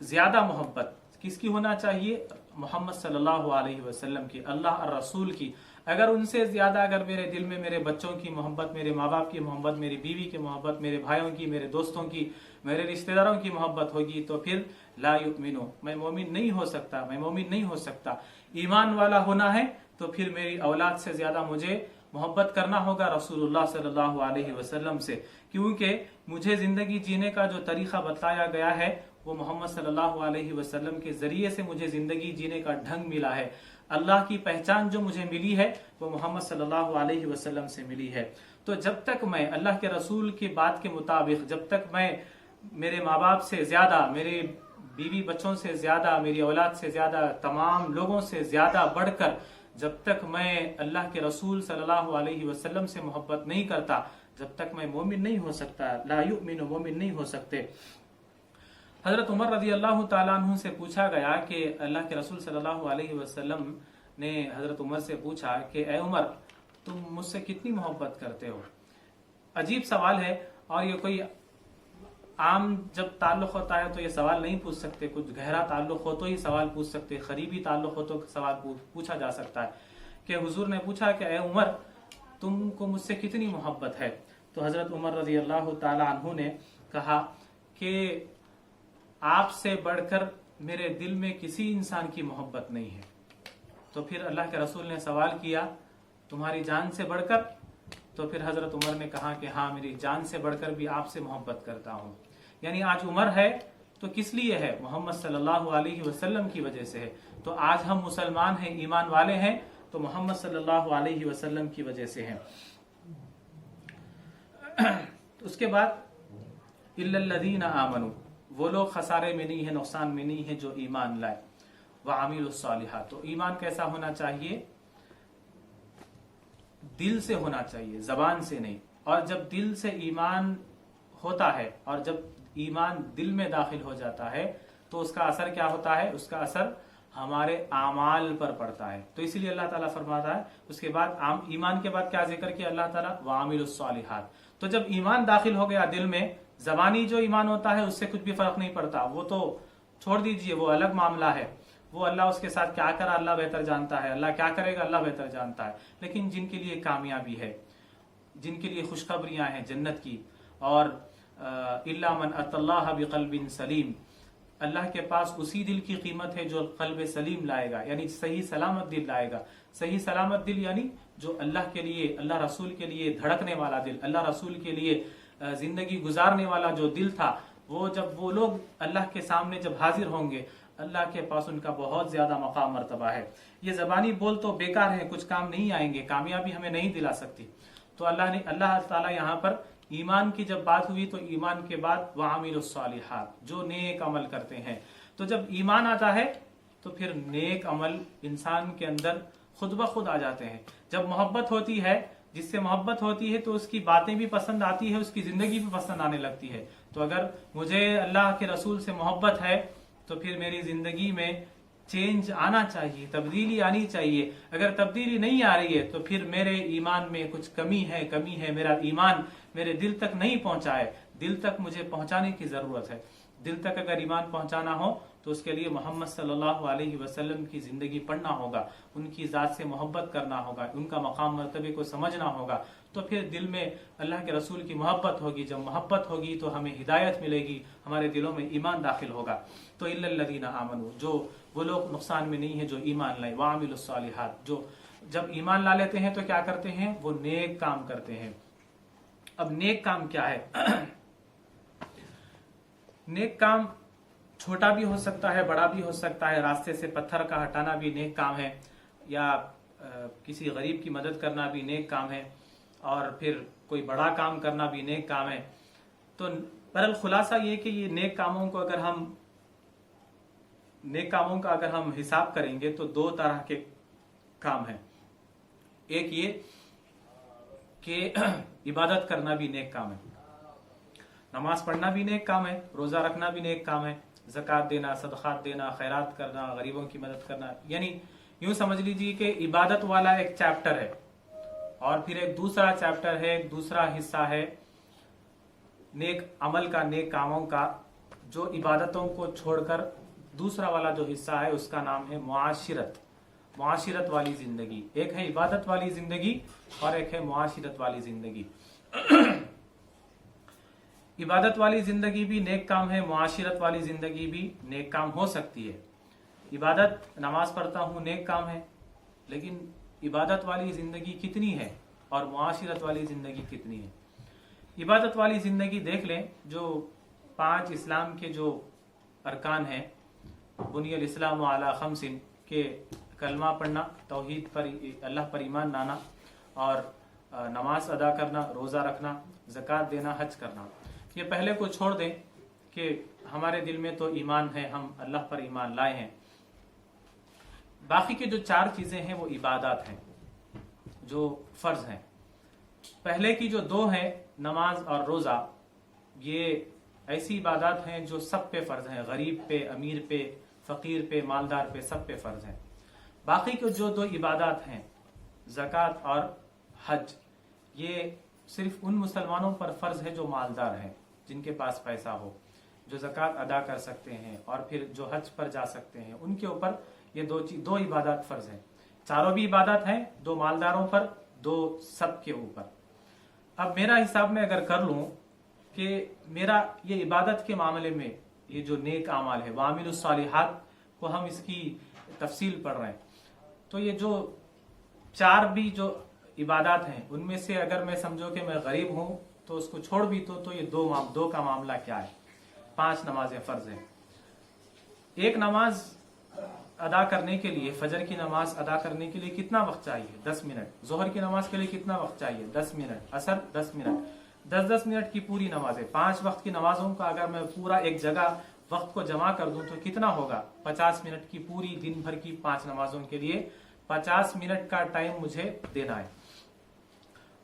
S1: ज्यादा मोहब्बत किसकी होना चाहिए? मोहम्मद सल्लल्लाहु अलैहि वसल्लम की, अल्लाह और रसूल की। अगर उनसे ज्यादा अगर मेरे दिल में मेरे बच्चों की मोहब्बत, मेरे माँ बाप की मोहब्बत, मेरी बीवी की मोहब्बत, मेरे भाइयों की, मेरे दोस्तों की, मेरे रिश्तेदारों की मोहब्बत होगी तो फिर ला युमिनु, मैं मोमिन नहीं हो सकता, मैं मोमिन नहीं हो सकता। ईमान वाला होना है तो फिर मेरी औलाद से ज्यादा मुझे मोहब्बत करना होगा रसूलुल्लाह सल्लल्लाहु अलैहि वसल्लम से, क्योंकि मुझे जिंदगी जीने का जो तरीका बताया गया है वो मोहम्मद सल्लल्लाहु अलैहि वसल्लम के जरिए से मुझे जिंदगी जीने का ढंग मिला है। अल्लाह की पहचान जो मुझे मिली है वो मोहम्मद सल्लल्लाहु अलैहि वसल्लम से मिली है। तो जब तक मैं अल्लाह के रसूल की बात के मुताबिक, जब तक मैं मेरे माँ बाप से ज्यादा, मेरे बीवी बच्चों से ज्यादा, मेरी औलाद से ज्यादा, तमाम लोगों से ज्यादा बढ़कर जब तक मैं अल्लाह के रसूल सल्लल्लाहु अलैहि वसल्लम से मोहब्बत नहीं करता, जब तक मैं मोमिन नहीं हो सकता। ला युमिनु, मोमिन नहीं हो सकते। हजरत उमर रजी अल्लाह तआला अन्हु से पूछा गया कि अल्लाह के रसूल सल्लल्लाहु अलैहि वसल्लम ने हजरत उमर से पूछा कि ए उमर, तुम मुझसे कितनी मोहब्बत करते हो? अजीब सवाल है, और ये कोई आम जब ताल्लुक होता है तो ये सवाल नहीं पूछ सकते, कुछ गहरा ताल्लुक हो तो ही सवाल पूछ सकते, करीबी ताल्लुक हो तो सवाल पूछा जा सकता है। कि हुजूर ने पूछा कि ए उमर, तुमको मुझसे कितनी मोहब्बत है? तो हजरत उमर रजी अल्लाह तआला अन्हु ने कहा कि आपसे बढ़कर मेरे दिल में किसी इंसान की मोहब्बत नहीं है। तो फिर अल्लाह के रसूल ने सवाल किया, तुम्हारी जान से बढ़कर? तो फिर हजरत उमर ने कहा कि हाँ, मेरी जान से बढ़कर भी आपसे मोहब्बत करता हूँ। यानी आज उमर है तो किस लिए है? मोहम्मद सल्लल्लाहु अलैहि वसल्लम की वजह से है। तो आज हम मुसलमान हैं, ईमान वाले हैं, तो मोहम्मद सल्लल्लाहु अलैहि वसल्लम की वजह से हैं। उसके बाद इल्लल्लज़ीना आमनू, वो लोग खसारे में नहीं है, नुकसान में नहीं है जो ईमान लाए। व आमिलुस सालिहात, तो ईमान कैसा होना चाहिए? दिल से होना चाहिए, जबान से नहीं। और जब दिल से ईमान होता है और जब ईमान दिल में दाखिल हो जाता है तो उसका असर क्या होता है? उसका असर हमारे आमाल पर पड़ता है। तो इसीलिए अल्लाह ताला फरमाता है, उसके बाद ईमान के बाद क्या जिक्र किया अल्लाह ताला? व आमिलुस सालिहात। तो जब ईमान दाखिल हो गया दिल में, जबानी जो ईमान होता है उससे कुछ भी फर्क नहीं पड़ता, वो तो छोड़ दीजिए, वो अलग मामला है। वो अल्लाह उसके साथ क्या करा अल्लाह बेहतर जानता है, अल्लाह क्या करेगा अल्लाह बेहतर जानता है। लेकिन जिनके लिए कामयाबी है, जिनके लिए खुशखबरियां हैं जन्नत की, और इल्ला मन अतल्लाह बिक़ल्बिन सलीम, अल्लाह के पास उसी दिल की कीमत है जो कल्ब सलीम लाएगा, यानी सही सलामत दिल लाएगा। सही सलामत दिल यानी जो अल्लाह के लिए, अल्लाह रसूल के लिए धड़कने वाला दिल, अल्लाह रसूल के लिए जिंदगी गुजारने वाला जो दिल था, वो जब वो लोग अल्लाह के सामने जब हाजिर होंगे, अल्लाह के पास उनका बहुत ज्यादा मकाम मर्तबा है। ये जबानी बोल तो बेकार है, कुछ काम नहीं आएंगे, कामयाबी हमें नहीं दिला सकती। तो अल्लाह ताला यहाँ पर ईमान की जब बात हुई तो ईमान के बाद वामिलुस सालिहात, जो नेक अमल करते हैं। तो जब ईमान आता है तो फिर नेक अमल इंसान के अंदर खुद ब खुद आ जाते हैं। जब मोहब्बत होती है, जिससे मोहब्बत होती है तो उसकी बातें भी पसंद आती है, उसकी जिंदगी भी पसंद आने लगती है। तो अगर मुझे अल्लाह के रसूल से मोहब्बत है तो फिर मेरी जिंदगी में चेंज आना चाहिए, तब्दीली आनी चाहिए। अगर तब्दीली नहीं आ रही है तो फिर मेरे ईमान में कुछ कमी है, मेरा ईमान मेरे दिल तक नहीं पहुंचा है। दिल तक मुझे पहुंचाने की जरूरत है। दिल तक अगर ईमान पहुंचाना हो तो उसके लिए मोहम्मद सल्लल्लाहु अलैहि वसल्लम की जिंदगी पढ़ना होगा, उनकी जात से मोहब्बत करना होगा, उनका मकाम मर्तबे को समझना होगा। तो फिर दिल में अल्लाह के रसूल की मोहब्बत होगी। जब मोहब्बत होगी तो हमें हिदायत मिलेगी, हमारे दिलों में ईमान दाखिल होगा। तो इल्लल्लज़ीना आमनू, जो वो लोग नुकसान में नहीं है जो ईमान लाए। वामिलुस सालिहात, जो जब ईमान ला लेते हैं तो क्या करते हैं? वो नेक काम करते हैं। अब नेक काम क्या है? नेक काम छोटा भी हो सकता है, बड़ा भी हो सकता है। रास्ते से पत्थर का हटाना भी नेक काम है, या किसी गरीब की मदद करना भी नेक काम है, और फिर कोई बड़ा काम करना भी नेक काम है। तो बहरहाल खुलासा ये कि ये नेक कामों का अगर हम हिसाब करेंगे तो दो तरह के काम हैं। एक ये कि इबादत करना भी नेक काम है, नमाज पढ़ना भी नेक काम है, रोजा रखना भी नेक काम है, ज़कात देना, सदक़ात देना, खैरात करना, गरीबों की मदद करना। यानी यूं समझ लीजिए कि इबादत वाला एक चैप्टर है और फिर एक दूसरा चैप्टर है, एक दूसरा हिस्सा है नेक अमल का, नेक कामों का, जो इबादतों को छोड़कर दूसरा वाला जो हिस्सा है उसका नाम है मुआशिरत वाली जिंदगी। एक है इबादत वाली जिंदगी और एक है मुआशिरत वाली जिंदगी। इबादत वाली जिंदगी भी नेक काम है, मुआशिरत वाली जिंदगी भी नेक काम हो सकती है। इबादत, नमाज पढ़ता हूँ, नेक काम है, लेकिन इबादत वाली जिंदगी कितनी है और मुआशिरत वाली जिंदगी कितनी है? इबादत वाली जिंदगी देख लें, जो 5 इस्लाम के जो अरकान हैं, बुनियल इस्लाम अला खमसिन, के कलमा पढ़ना, तौहीद पर, अल्लाह पर ईमान लाना, और नमाज अदा करना, रोज़ा रखना, ज़कात देना, हज करना। ये पहले को छोड़ दें कि हमारे दिल में तो ईमान है, हम अल्लाह पर ईमान लाए हैं। बाकी के जो 4 चीज़ें हैं वो इबादत हैं, जो फ़र्ज हैं। पहले की जो 2 हैं, नमाज और रोज़ा, ये ऐसी इबादत हैं जो सब पे फ़र्ज हैं, गरीब पे, अमीर पे, फ़कीर पे, मालदार पे, सब पे फ़र्ज हैं। बाकी के जो 2 इबादत हैं, ज़कात और हज, ये सिर्फ उन मुसलमानों पर फ़र्ज है जो मालदार हैं, जिनके पास पैसा हो, जो ज़कात अदा कर सकते हैं और फिर जो हज पर जा सकते हैं, उनके ऊपर ये 2 इबादत फ़र्ज हैं। चारों भी इबादत हैं, 2 मालदारों पर, 2 सब के ऊपर। अब मेरा हिसाब में अगर कर लूँ कि मेरा ये इबादत के मामले में یہ جو نیک اعمال ہے وعامل الصالحات کو ہم اس کی تفصیل پڑھ رہے ہیں. تو یہ جو 4 بھی جو عبادات ہیں ان میں سے اگر میں سمجھو کہ میں غریب ہوں تو اس کو چھوڑ بھی تو یہ 2 کا معاملہ کیا ہے. 5 نمازیں فرض ہیں. ایک نماز ادا کرنے کے لیے فجر کی نماز ادا کرنے کے لیے کتنا وقت چاہیے؟ 10 منٹ. ظہر کی نماز کے لیے کتنا وقت چاہیے؟ 10 منٹ. عصر 10 منٹ. 10 منٹ کی پوری نمازیں. 5 وقت کی نمازوں کا اگر میں پورا ایک جگہ وقت کو جمع کر دوں تو کتنا ہوگا؟ 50 منٹ کی پوری دن بھر کی 5 نمازوں کے لیے 50 منٹ کا ٹائم مجھے دینا ہے.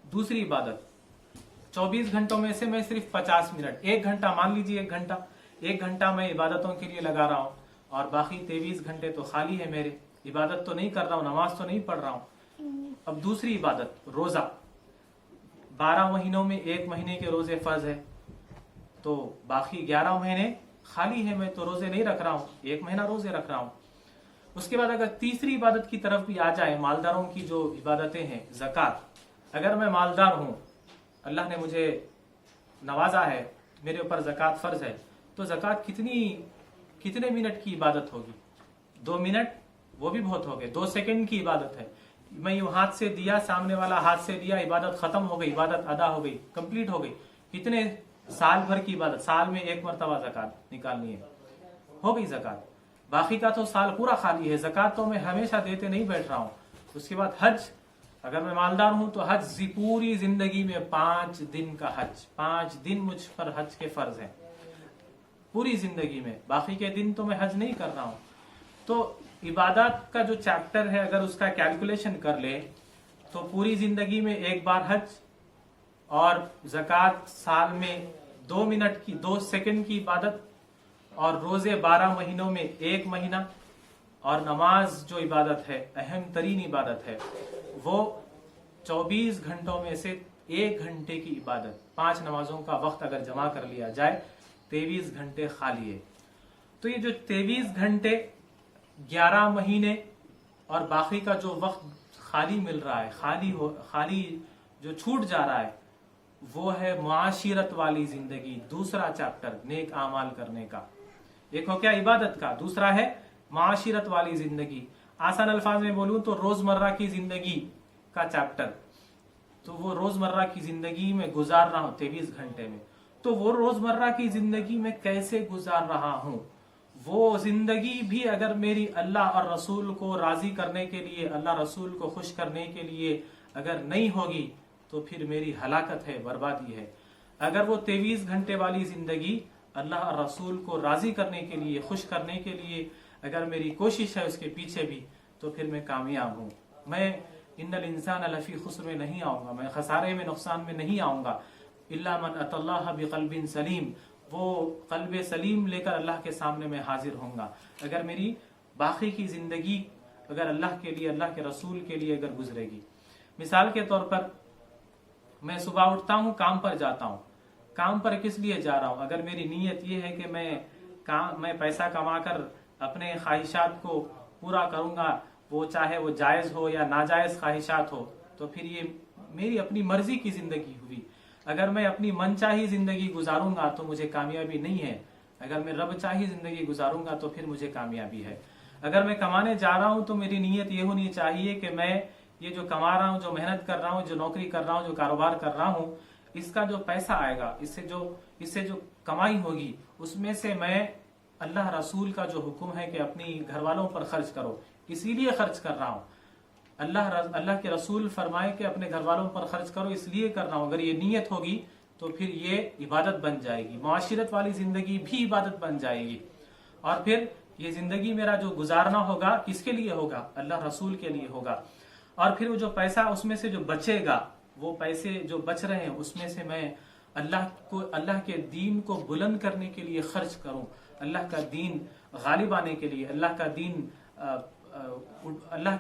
S1: دوسری عبادت 24 گھنٹوں میں سے میں صرف 50 منٹ 1 گھنٹہ مان لیجیے 1 گھنٹہ میں عبادتوں کے لیے لگا رہا ہوں اور باقی 23 گھنٹے تو خالی ہے میرے. عبادت تو نہیں کر رہا ہوں, نماز تو نہیں پڑھ رہا ہوں. اب دوسری عبادت روزہ. 12 مہینوں میں 1 مہینے کے روزے فرض ہے تو باقی 11 مہینے خالی ہے, میں تو روزے نہیں رکھ رہا ہوں, 1 مہینہ روزے رکھ رہا ہوں. اس کے بعد اگر تیسری عبادت کی طرف بھی آ جائے, مالداروں کی جو عبادتیں ہیں, زکوٰۃ. اگر میں مالدار ہوں, اللہ نے مجھے نوازا ہے, میرے اوپر زکوٰۃ فرض ہے, تو زکوٰۃ کتنے منٹ کی عبادت ہوگی؟ 2 منٹ, وہ بھی بہت ہو گئے. 2 سیکنڈ کی عبادت ہے. میں یوں ہاتھ سے دیا, سامنے والا ہاتھ سے دیا, عبادت ختم ہو گئی, عبادت ادا ہو گئی, کمپلیٹ ہو گئی. کتنے سال بھر کی عبادت؟ سال میں 1 مرتبہ زکوٰۃ نکالنی ہے, ہو گئی زکوٰۃ. باقی کا تو سال پورا خالی ہے. زکوٰۃ تو میں ہمیشہ دیتے نہیں بیٹھ رہا ہوں. اس کے بعد حج. اگر میں مالدار ہوں تو حج پوری زندگی میں 5 دن کا حج, 5 دن مجھ پر حج کے فرض ہیں پوری زندگی میں. باقی کے دن تو میں حج نہیں کر رہا ہوں. تو عبادات کا جو چیپٹر ہے اگر اس کا کیلکولیشن کر لے تو پوری زندگی میں 1 بار حج, اور زکوٰۃ سال میں 2 منٹ کی 2 سیکنڈ کی عبادت, اور روزے 12 مہینوں میں 1 مہینہ, اور نماز جو عبادت ہے, اہم ترین عبادت ہے, وہ 24 گھنٹوں میں سے 1 گھنٹے کی عبادت. 5 نمازوں کا وقت اگر جمع کر لیا جائے 23 گھنٹے خالی ہے. تو یہ جو 23 گھنٹے 11 مہینے اور باقی کا جو وقت خالی مل رہا ہے, خالی جو چھوٹ جا رہا ہے, وہ ہے معاشرت والی زندگی. دوسرا چیپٹر نیک اعمال کرنے کا. ایک ہو کیا عبادت کا, دوسرا ہے معاشرت والی زندگی. آسان الفاظ میں بولوں تو روزمرہ کی زندگی کا چیپٹر. تو وہ روزمرہ کی زندگی میں گزار رہا ہوں 23 گھنٹے میں, تو وہ روزمرہ کی زندگی میں کیسے گزار رہا ہوں, وہ زندگی بھی اگر میری اللہ اور رسول کو راضی کرنے کے لیے, اللہ رسول کو خوش کرنے کے لیے اگر نہیں ہوگی تو پھر میری ہلاکت ہے, بربادی ہے. اگر وہ 23 گھنٹے والی زندگی اللہ اور رسول کو راضی کرنے کے لیے, خوش کرنے کے لیے اگر میری کوشش ہے اس کے پیچھے بھی, تو پھر میں کامیاب ہوں. میں ان الانسان لفی خسر میں نہیں آؤں گا, میں خسارے میں, نقصان میں نہیں آؤں گا. الا من اتى اللہ بقلب سلیم, وہ قلب سلیم لے کر اللہ کے سامنے میں حاضر ہوں گا. اگر میری باقی کی زندگی اگر اللہ کے لیے, اللہ کے رسول کے لیے اگر گزرے گی. مثال کے طور پر میں صبح اٹھتا ہوں, کام پر جاتا ہوں. کام پر کس لیے جا رہا ہوں؟ اگر میری نیت یہ ہے کہ میں پیسہ کما کر اپنے خواہشات کو پورا کروں گا, وہ چاہے وہ جائز ہو یا ناجائز خواہشات ہو, تو پھر یہ میری اپنی مرضی کی زندگی ہوئی. اگر میں اپنی من چاہی زندگی گزاروں گا تو مجھے کامیابی نہیں ہے. اگر میں رب چاہی زندگی گزاروں گا تو پھر مجھے کامیابی ہے. اگر میں کمانے جا رہا ہوں تو میری نیت یہ ہونی چاہیے کہ میں یہ جو کما رہا ہوں, جو محنت کر رہا ہوں, جو نوکری کر رہا ہوں, جو کاروبار کر رہا ہوں, اس کا جو پیسہ آئے گا, اس سے جو کمائی ہوگی, اس میں سے میں اللہ رسول کا جو حکم ہے کہ اپنی گھر والوں پر خرچ کرو, اسی لیے خرچ کر رہا ہوں. اللہ کے رسول فرمائے کہ اپنے گھر والوں پر خرچ کرو, اس لیے کر رہا ہوں. اگر یہ نیت ہوگی تو پھر یہ عبادت بن جائے گی. معاشرت والی زندگی بھی عبادت بن جائے گی. اور پھر یہ زندگی میرا جو گزارنا ہوگا کس کے لیے ہوگا؟ اللہ رسول کے لیے ہوگا. اور پھر وہ جو پیسہ اس میں سے جو بچے گا, وہ پیسے جو بچ رہے ہیں اس میں سے میں اللہ کے دین کو بلند کرنے کے لیے خرچ کروں, اللہ کا دین غالب آنے کے لیے, اللہ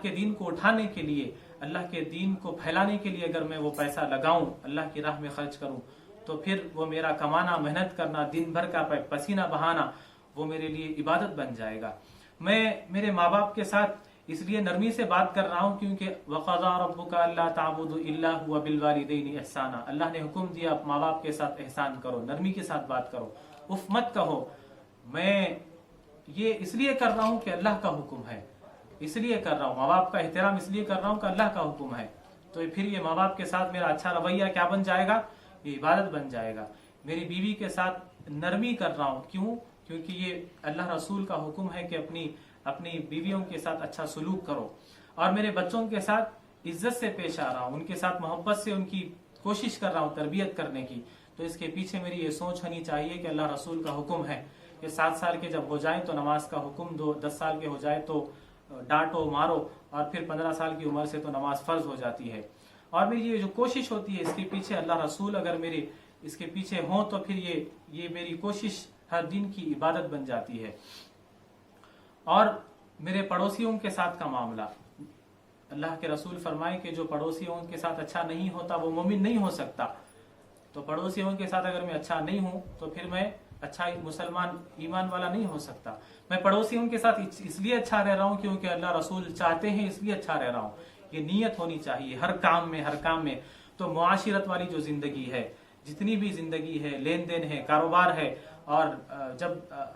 S1: کے دین کو اٹھانے کے لیے, اللہ کے دین کو پھیلانے کے لیے اگر میں وہ پیسہ لگاؤں, اللہ کی راہ میں خرچ کروں, تو پھر وہ میرا کمانا, محنت کرنا, دن بھر کا پسینہ بہانا, وہ میرے لیے عبادت بن جائے گا. میں میرے ماں باپ کے ساتھ اس لیے نرمی سے بات کر رہا ہوں کیونکہ وَقَضَىٰ رَبُّكَ أَلَّا تَعْبُدُوا إِلَّا هُوَ بِالْوَالِدَيْنِ إِحْسَانًا, اللہ نے حکم دیا ماں باپ کے ساتھ احسان کرو, نرمی کے ساتھ بات کرو, اف مت کہو. میں یہ اس لیے کر رہا ہوں کہ اللہ کا حکم ہے، اس لیے کر رہا ہوں، ماں باپ کا احترام اس لیے کر رہا ہوں کہ اللہ کا حکم ہے، تو پھر یہ ماں باپ کے ساتھ میرا اچھا رویہ کیا بن جائے گا؟ یہ عبادت بن جائے گا۔ میری بیوی کے ساتھ نرمی کر رہا ہوں، کیوں؟ کیونکہ یہ اللہ رسول کا حکم ہے کہ اپنی بیویوں کے ساتھ اچھا سلوک کرو، اور میرے بچوں کے ساتھ عزت سے پیش آ رہا ہوں، ان کے ساتھ محبت سے ان کی کوشش کر رہا ہوں تربیت کرنے کی، تو اس کے پیچھے میری یہ سوچ ہونی چاہیے کہ اللہ رسول کا حکم ہے کہ 7 سال کے جب ہو جائیں تو نماز کا حکم دو، 10 سال کے ہو جائے تو ڈانٹو مارو، اور پھر 15 سال کی عمر سے تو نماز فرض ہو جاتی ہے۔ اور میری یہ جو کوشش ہوتی ہے اس کے پیچھے اللہ رسول اگر میری اس کے پیچھے ہوں تو پھر یہ میری کوشش ہر دن کی عبادت بن جاتی ہے۔ اور میرے پڑوسیوں کے ساتھ کا معاملہ، اللہ کے رسول فرمائے کہ جو پڑوسیوں کے ساتھ اچھا نہیں ہوتا وہ مومن نہیں ہو سکتا، تو پڑوسیوں کے ساتھ اگر میں اچھا نہیں ہوں تو پھر میں اچھا مسلمان ایمان والا نہیں ہو سکتا۔ میں پڑوسیوں کے ساتھ اس لیے اچھا رہ رہا ہوں کیونکہ اللہ رسول چاہتے ہیں، اس لیے اچھا رہ رہا ہوں، یہ نیت ہونی چاہیے ہر کام میں۔ تو معاشرت والی جو زندگی ہے، جتنی بھی زندگی ہے، لین دین ہے، کاروبار ہے، اور جب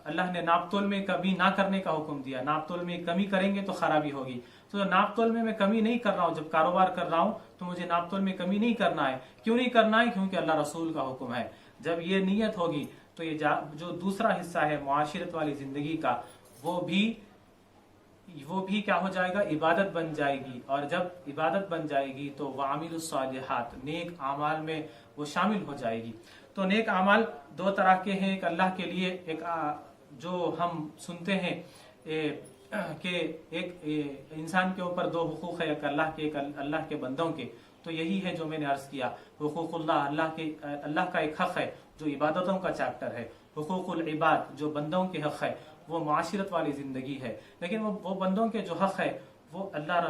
S1: اللہ نے ناپ تول میں کمی نہ کرنے کا حکم دیا، ناپ تول میں کمی کریں گے تو خرابی ہوگی، تو ناپ تول میں کمی نہیں کر رہا ہوں، جب کاروبار کر رہا ہوں تو مجھے ناپ تول میں کمی نہیں کرنا ہے۔ کیوں نہیں کرنا ہے؟ کیونکہ اللہ رسول کا حکم ہے۔ جب یہ نیت ہوگی تو یہ جو دوسرا حصہ ہے معاشرت والی زندگی کا، وہ بھی کیا ہو جائے گا؟ عبادت بن جائے گی، اور جب عبادت بن جائے گی تو وعامل الصالحات، نیک اعمال میں وہ شامل ہو جائے گی۔ تو نیک اعمال 2 طرح کے ہیں، ایک اللہ کے لیے، ایک جو ہم سنتے ہیں کہ ایک انسان کے اوپر 2 حقوق ہے، ایک اللہ کے بندوں کے، تو یہی ہے جو میں نے عرض کیا، حقوق اللہ کا ایک حق ہے جو عبادتوں کا چیپٹر ہے، حقوق العباد جو بندوں کے حق ہے وہ معاشرت والی زندگی ہے، لیکن وہ بندوں کے جو حق ہے وہ اللہ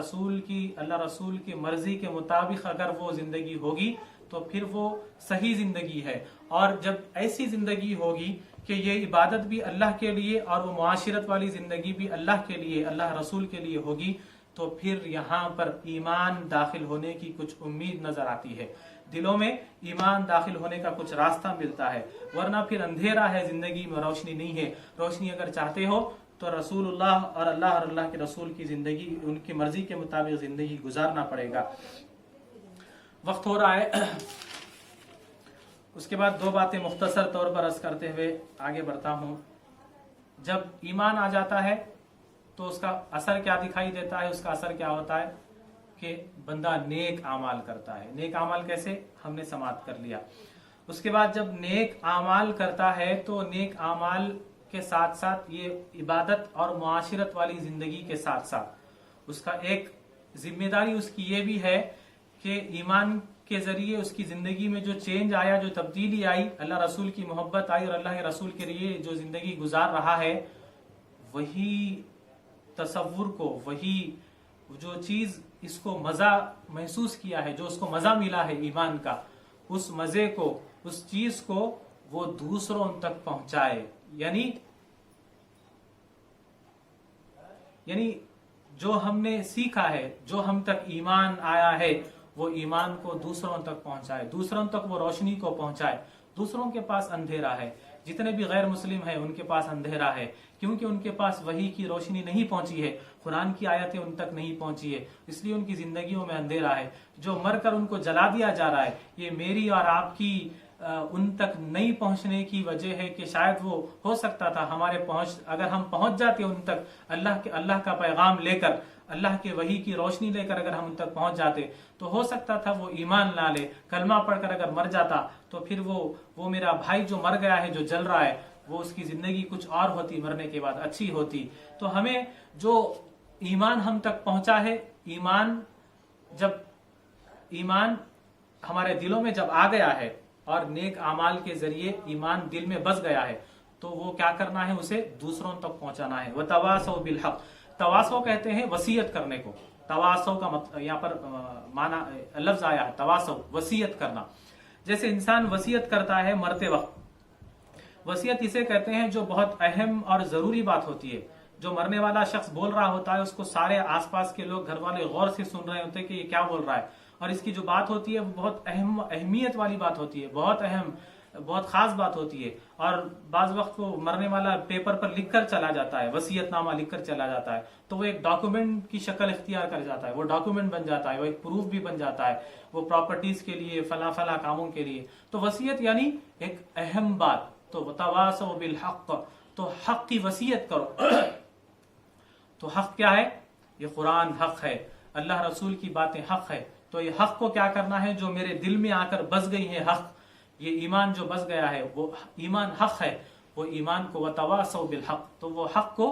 S1: رسول کی مرضی کے مطابق اگر وہ زندگی ہوگی تو پھر وہ صحیح زندگی ہے۔ اور جب ایسی زندگی ہوگی کہ یہ عبادت بھی اللہ کے لیے اور وہ معاشرت والی زندگی بھی اللہ کے لیے، اللہ رسول کے لیے ہوگی، تو پھر یہاں پر ایمان داخل ہونے کی کچھ امید نظر آتی ہے، دلوں میں ایمان داخل ہونے کا کچھ راستہ ملتا ہے، ورنہ پھر اندھیرا ہے، زندگی میں روشنی نہیں ہے۔ روشنی اگر چاہتے ہو تو رسول اللہ اور اللہ کے رسول کی زندگی، ان کی مرضی کے مطابق زندگی گزارنا پڑے گا۔ وقت ہو رہا ہے، اس کے بعد 2 باتیں مختصر طور پر عرض کرتے ہوئے آگے بڑھتا ہوں۔ جب ایمان آ جاتا ہے تو اس کا اثر کیا دکھائی دیتا ہے؟ اس کا اثر کیا ہوتا ہے کہ بندہ نیک اعمال کرتا ہے۔ نیک اعمال کیسے؟ ہم نے سماعت کر لیا۔ اس کے بعد جب نیک اعمال کرتا ہے تو نیک اعمال کے ساتھ ساتھ یہ عبادت اور معاشرت والی زندگی کے ساتھ ساتھ اس کا ایک ذمہ داری اس کی یہ بھی ہے کہ ایمان کے ذریعے اس کی زندگی میں جو چینج آیا، جو تبدیلی آئی، اللہ رسول کی محبت آئی اور اللہ کے رسول کے لیے جو زندگی گزار رہا ہے، وہی تصور کو، وہی جو چیز اس کو مزہ محسوس کیا ہے، جو اس کو مزہ ملا ہے ایمان کا، اس مزے کو، اس چیز کو وہ دوسروں تک پہنچائے، یعنی جو ہم نے سیکھا ہے، جو ہم تک ایمان آیا ہے، وہ ایمان کو دوسروں تک پہنچائے، دوسروں تک وہ روشنی کو پہنچائے۔ دوسروں کے پاس اندھیرا ہے، جتنے بھی غیر مسلم ہیں ان کے پاس اندھیرا ہے، کیونکہ ان کے پاس وحی کی روشنی نہیں پہنچی ہے، قرآن کی آیتیں ان تک نہیں پہنچی ہے، اس لیے ان کی زندگیوں میں اندھیرا ہے۔ جو مر کر ان کو جلا دیا جا رہا ہے، یہ میری اور آپ کی ان تک نہیں پہنچنے کی وجہ ہے کہ شاید وہ ہو سکتا تھا اگر ہم پہنچ جاتے ان تک، اللہ کا پیغام لے کر، اللہ کے وحی کی روشنی لے کر اگر ہم ان تک پہنچ جاتے تو ہو سکتا تھا وہ ایمان نہ لے، کلمہ پڑھ کر اگر مر جاتا تو پھر وہ میرا بھائی جو مر گیا ہے، جو جل رہا ہے، وہ اس کی زندگی کچھ اور ہوتی، مرنے کے بعد اچھی ہوتی۔ تو ہمیں جو ایمان ہم تک پہنچا ہے، جب ایمان ہمارے دلوں میں جب آ گیا ہے اور نیک اعمال کے ذریعے ایمان دل میں بس گیا ہے، تو وہ کیا کرنا ہے؟ اسے دوسروں تک پہنچانا ہے۔ وَتَوَاصَوْا بِالْحَقِّ، تواصو کہتے ہیں وصیت کرنے کو، تواصو کا مطلب یہاں پر معنی لفظ آیا ہے تواصو، وصیت کرنا۔ جیسے انسان وصیت کرتا ہے مرتے وقت، وصیت اسے کہتے ہیں جو بہت اہم اور ضروری بات ہوتی ہے، جو مرنے والا شخص بول رہا ہوتا ہے، اس کو سارے آس پاس کے لوگ، گھر والے غور سے سن رہے ہوتے ہیں کہ یہ کیا بول رہا ہے، اور اس کی جو بات ہوتی ہے وہ بہت اہمیت والی بات ہوتی ہے، بہت اہم بہت خاص بات ہوتی ہے، اور بعض وقت وہ مرنے والا پیپر پر لکھ کر چلا جاتا ہے، وصیت نامہ لکھ کر چلا جاتا ہے، تو وہ ایک ڈاکومنٹ کی شکل اختیار کر جاتا ہے، وہ ڈاکومنٹ بن جاتا ہے، وہ ایک پروف بھی بن جاتا ہے، وہ پراپرٹیز کے لیے، فلاں فلاں کاموں کے لیے. تو وصیت یعنی ایک اہم بات. تو وتواصوا بالحق، تو حق کی وصیت کرو. تو حق کیا ہے؟ یہ قرآن حق ہے، اللہ رسول کی باتیں حق ہے. تو یہ حق کو کیا کرنا ہے؟ جو میرے دل میں آ کر بس گئی ہے حق، یہ ایمان جو بس گیا ہے وہ ایمان حق ہے، وہ ایمان کو وتواصوا بالحق، تو وہ حق کو